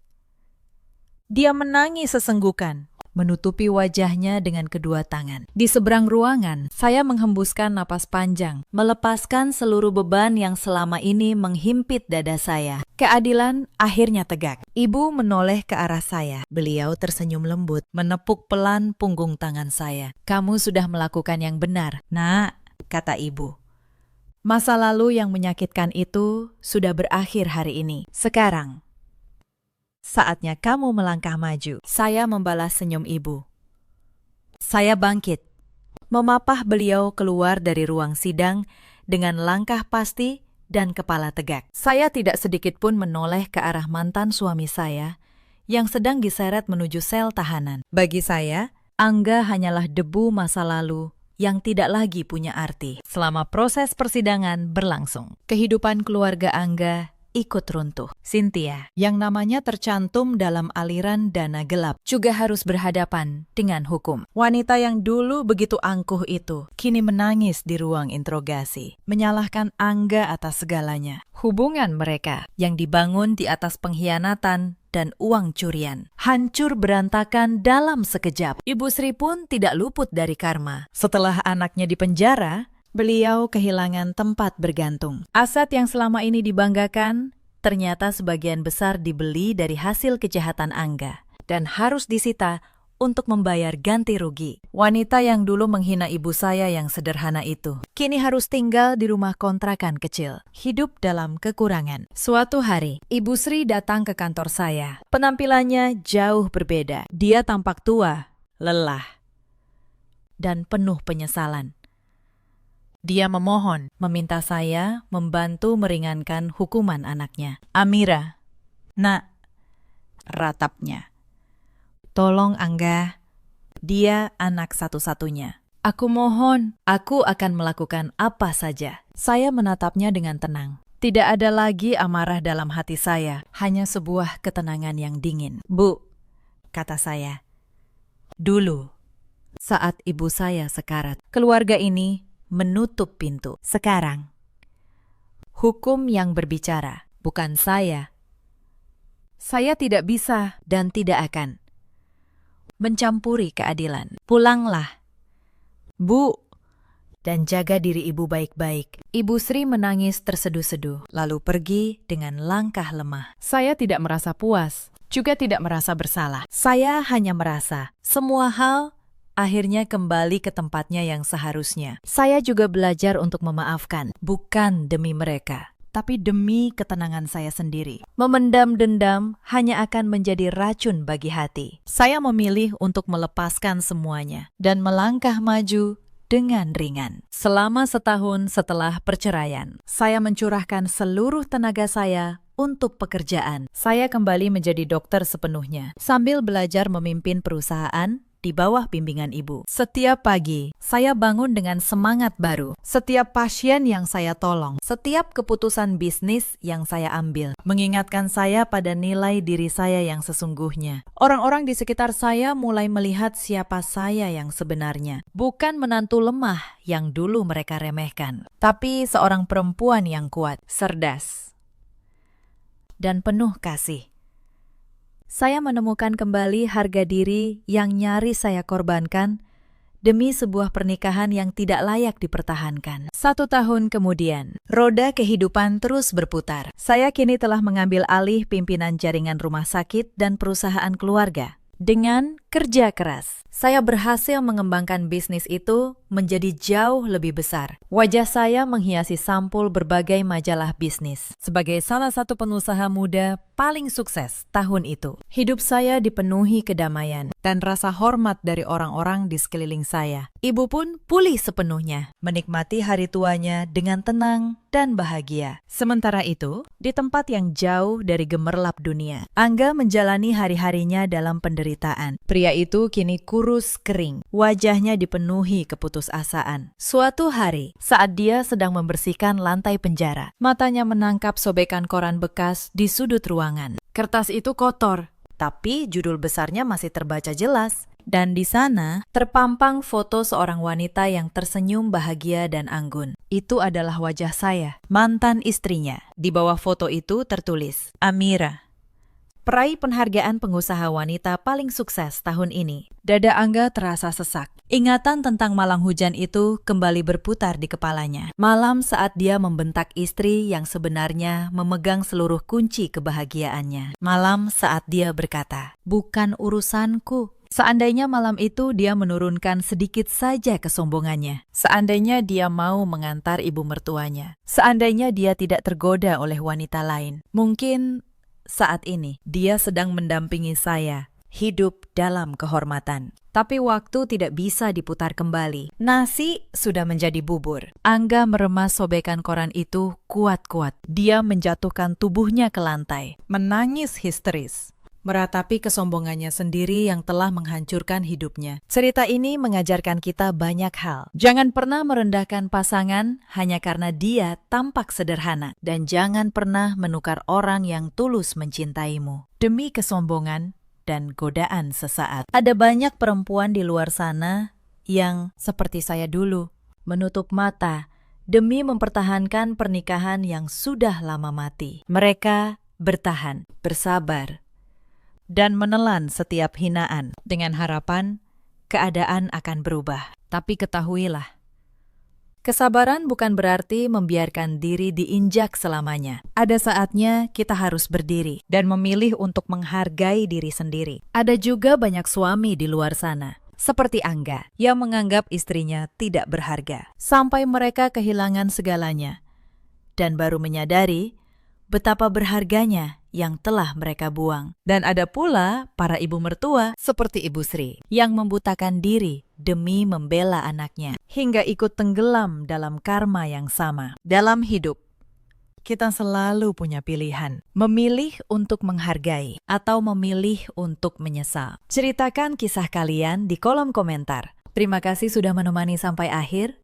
Dia menangis sesenggukan, menutupi wajahnya dengan kedua tangan. Di seberang ruangan, saya menghembuskan napas panjang, melepaskan seluruh beban yang selama ini menghimpit dada saya. Keadilan akhirnya tegak. Ibu menoleh ke arah saya. Beliau tersenyum lembut, menepuk pelan punggung tangan saya. "Kamu sudah melakukan yang benar, Nak," kata ibu. "Masa lalu yang menyakitkan itu sudah berakhir hari ini. Sekarang, saatnya kamu melangkah maju." Saya membalas senyum ibu. Saya bangkit, memapah beliau keluar dari ruang sidang dengan langkah pasti dan kepala tegak. Saya tidak sedikit pun menoleh ke arah mantan suami saya yang sedang diseret menuju sel tahanan. Bagi saya, Angga hanyalah debu masa lalu yang tidak lagi punya arti. Selama proses persidangan berlangsung, kehidupan keluarga Angga ikut runtuh. Cynthia, yang namanya tercantum dalam aliran dana gelap, juga harus berhadapan dengan hukum. Wanita yang dulu begitu angkuh itu kini menangis di ruang interogasi, menyalahkan Angga atas segalanya. Hubungan mereka yang dibangun di atas pengkhianatan dan uang curian hancur berantakan dalam sekejap. Ibu Sri pun tidak luput dari karma. Setelah anaknya dipenjara, beliau kehilangan tempat bergantung. Aset yang selama ini dibanggakan ternyata sebagian besar dibeli dari hasil kejahatan Angga dan harus disita untuk membayar ganti rugi. Wanita yang dulu menghina ibu saya yang sederhana itu kini harus tinggal di rumah kontrakan kecil, hidup dalam kekurangan. Suatu hari, Ibu Sri datang ke kantor saya. Penampilannya jauh berbeda. Dia tampak tua, lelah, dan penuh penyesalan. Dia memohon, meminta saya membantu meringankan hukuman anaknya. "Amira, Nak," ratapnya. "Tolong Angga, dia anak satu-satunya. Aku mohon, aku akan melakukan apa saja." Saya menatapnya dengan tenang. Tidak ada lagi amarah dalam hati saya, hanya sebuah ketenangan yang dingin. "Bu," kata saya, "dulu, saat ibu saya sekarat, keluarga ini menutup pintu. Sekarang, hukum yang berbicara, bukan saya. Saya tidak bisa dan tidak akan mencampuri keadilan. Pulanglah, Bu, dan jaga diri ibu baik-baik." Ibu Sri menangis terseduh-seduh, lalu pergi dengan langkah lemah. Saya tidak merasa puas, juga tidak merasa bersalah. Saya hanya merasa semua hal akhirnya kembali ke tempatnya yang seharusnya. Saya juga belajar untuk memaafkan, bukan demi mereka, tapi demi ketenangan saya sendiri. Memendam dendam hanya akan menjadi racun bagi hati. Saya memilih untuk melepaskan semuanya dan melangkah maju dengan ringan. Selama setahun setelah perceraian, saya mencurahkan seluruh tenaga saya untuk pekerjaan. Saya kembali menjadi dokter sepenuhnya, sambil belajar memimpin perusahaan di bawah bimbingan ibu. Setiap pagi, saya bangun dengan semangat baru. Setiap pasien yang saya tolong, setiap keputusan bisnis yang saya ambil, mengingatkan saya pada nilai diri saya yang sesungguhnya. Orang-orang di sekitar saya mulai melihat siapa saya yang sebenarnya. Bukan menantu lemah yang dulu mereka remehkan, tapi seorang perempuan yang kuat, cerdas, dan penuh kasih. Saya menemukan kembali harga diri yang nyaris saya korbankan demi sebuah pernikahan yang tidak layak dipertahankan. 1 tahun kemudian, roda kehidupan terus berputar. Saya kini telah mengambil alih pimpinan jaringan rumah sakit dan perusahaan keluarga. Dengan kerja keras. Saya berhasil mengembangkan bisnis itu menjadi jauh lebih besar. Wajah saya menghiasi sampul berbagai majalah bisnis. Sebagai salah satu pengusaha muda paling sukses tahun itu, hidup saya dipenuhi kedamaian dan rasa hormat dari orang-orang di sekeliling saya. Ibu pun pulih sepenuhnya, menikmati hari tuanya dengan tenang dan bahagia. Sementara itu, di tempat yang jauh dari gemerlap dunia, Angga menjalani hari-harinya dalam penderitaan. Pria itu kini kurus kering, wajahnya dipenuhi keputusasaan. Suatu hari, saat dia sedang membersihkan lantai penjara, matanya menangkap sobekan koran bekas di sudut ruangan. Kertas itu kotor, tapi judul besarnya masih terbaca jelas. Dan di sana terpampang foto seorang wanita yang tersenyum bahagia dan anggun. Itu adalah wajah saya, mantan istrinya. Di bawah foto itu tertulis, Amira, peraih penghargaan pengusaha wanita paling sukses tahun ini. Dada Angga terasa sesak. Ingatan tentang malam hujan itu kembali berputar di kepalanya. Malam saat dia membentak istri yang sebenarnya memegang seluruh kunci kebahagiaannya. Malam saat dia berkata, bukan urusanku. Seandainya malam itu dia menurunkan sedikit saja kesombongannya. Seandainya dia mau mengantar ibu mertuanya. Seandainya dia tidak tergoda oleh wanita lain. Mungkin saat ini dia sedang mendampingi saya, hidup dalam kehormatan. Tapi waktu tidak bisa diputar kembali. Nasi sudah menjadi bubur. Angga meremas sobekan koran itu kuat-kuat. Dia menjatuhkan tubuhnya ke lantai, menangis histeris, meratapi kesombongannya sendiri yang telah menghancurkan hidupnya. Cerita ini mengajarkan kita banyak hal. Jangan pernah merendahkan pasangan hanya karena dia tampak sederhana. Dan jangan pernah menukar orang yang tulus mencintaimu demi kesombongan dan godaan sesaat. Ada banyak perempuan di luar sana yang seperti saya dulu, menutup mata demi mempertahankan pernikahan yang sudah lama mati. Mereka bertahan, bersabar, dan menelan setiap hinaan dengan harapan keadaan akan berubah. Tapi ketahuilah, kesabaran bukan berarti membiarkan diri diinjak selamanya. Ada saatnya kita harus berdiri dan memilih untuk menghargai diri sendiri. Ada juga banyak suami di luar sana, seperti Angga, yang menganggap istrinya tidak berharga, sampai mereka kehilangan segalanya dan baru menyadari betapa berharganya yang telah mereka buang. Dan ada pula para ibu mertua seperti Ibu Sri yang membutakan diri demi membela anaknya hingga ikut tenggelam dalam karma yang sama. Dalam hidup, kita selalu punya pilihan, memilih untuk menghargai atau memilih untuk menyesal. Ceritakan kisah kalian di kolom komentar. Terima kasih sudah menemani sampai akhir.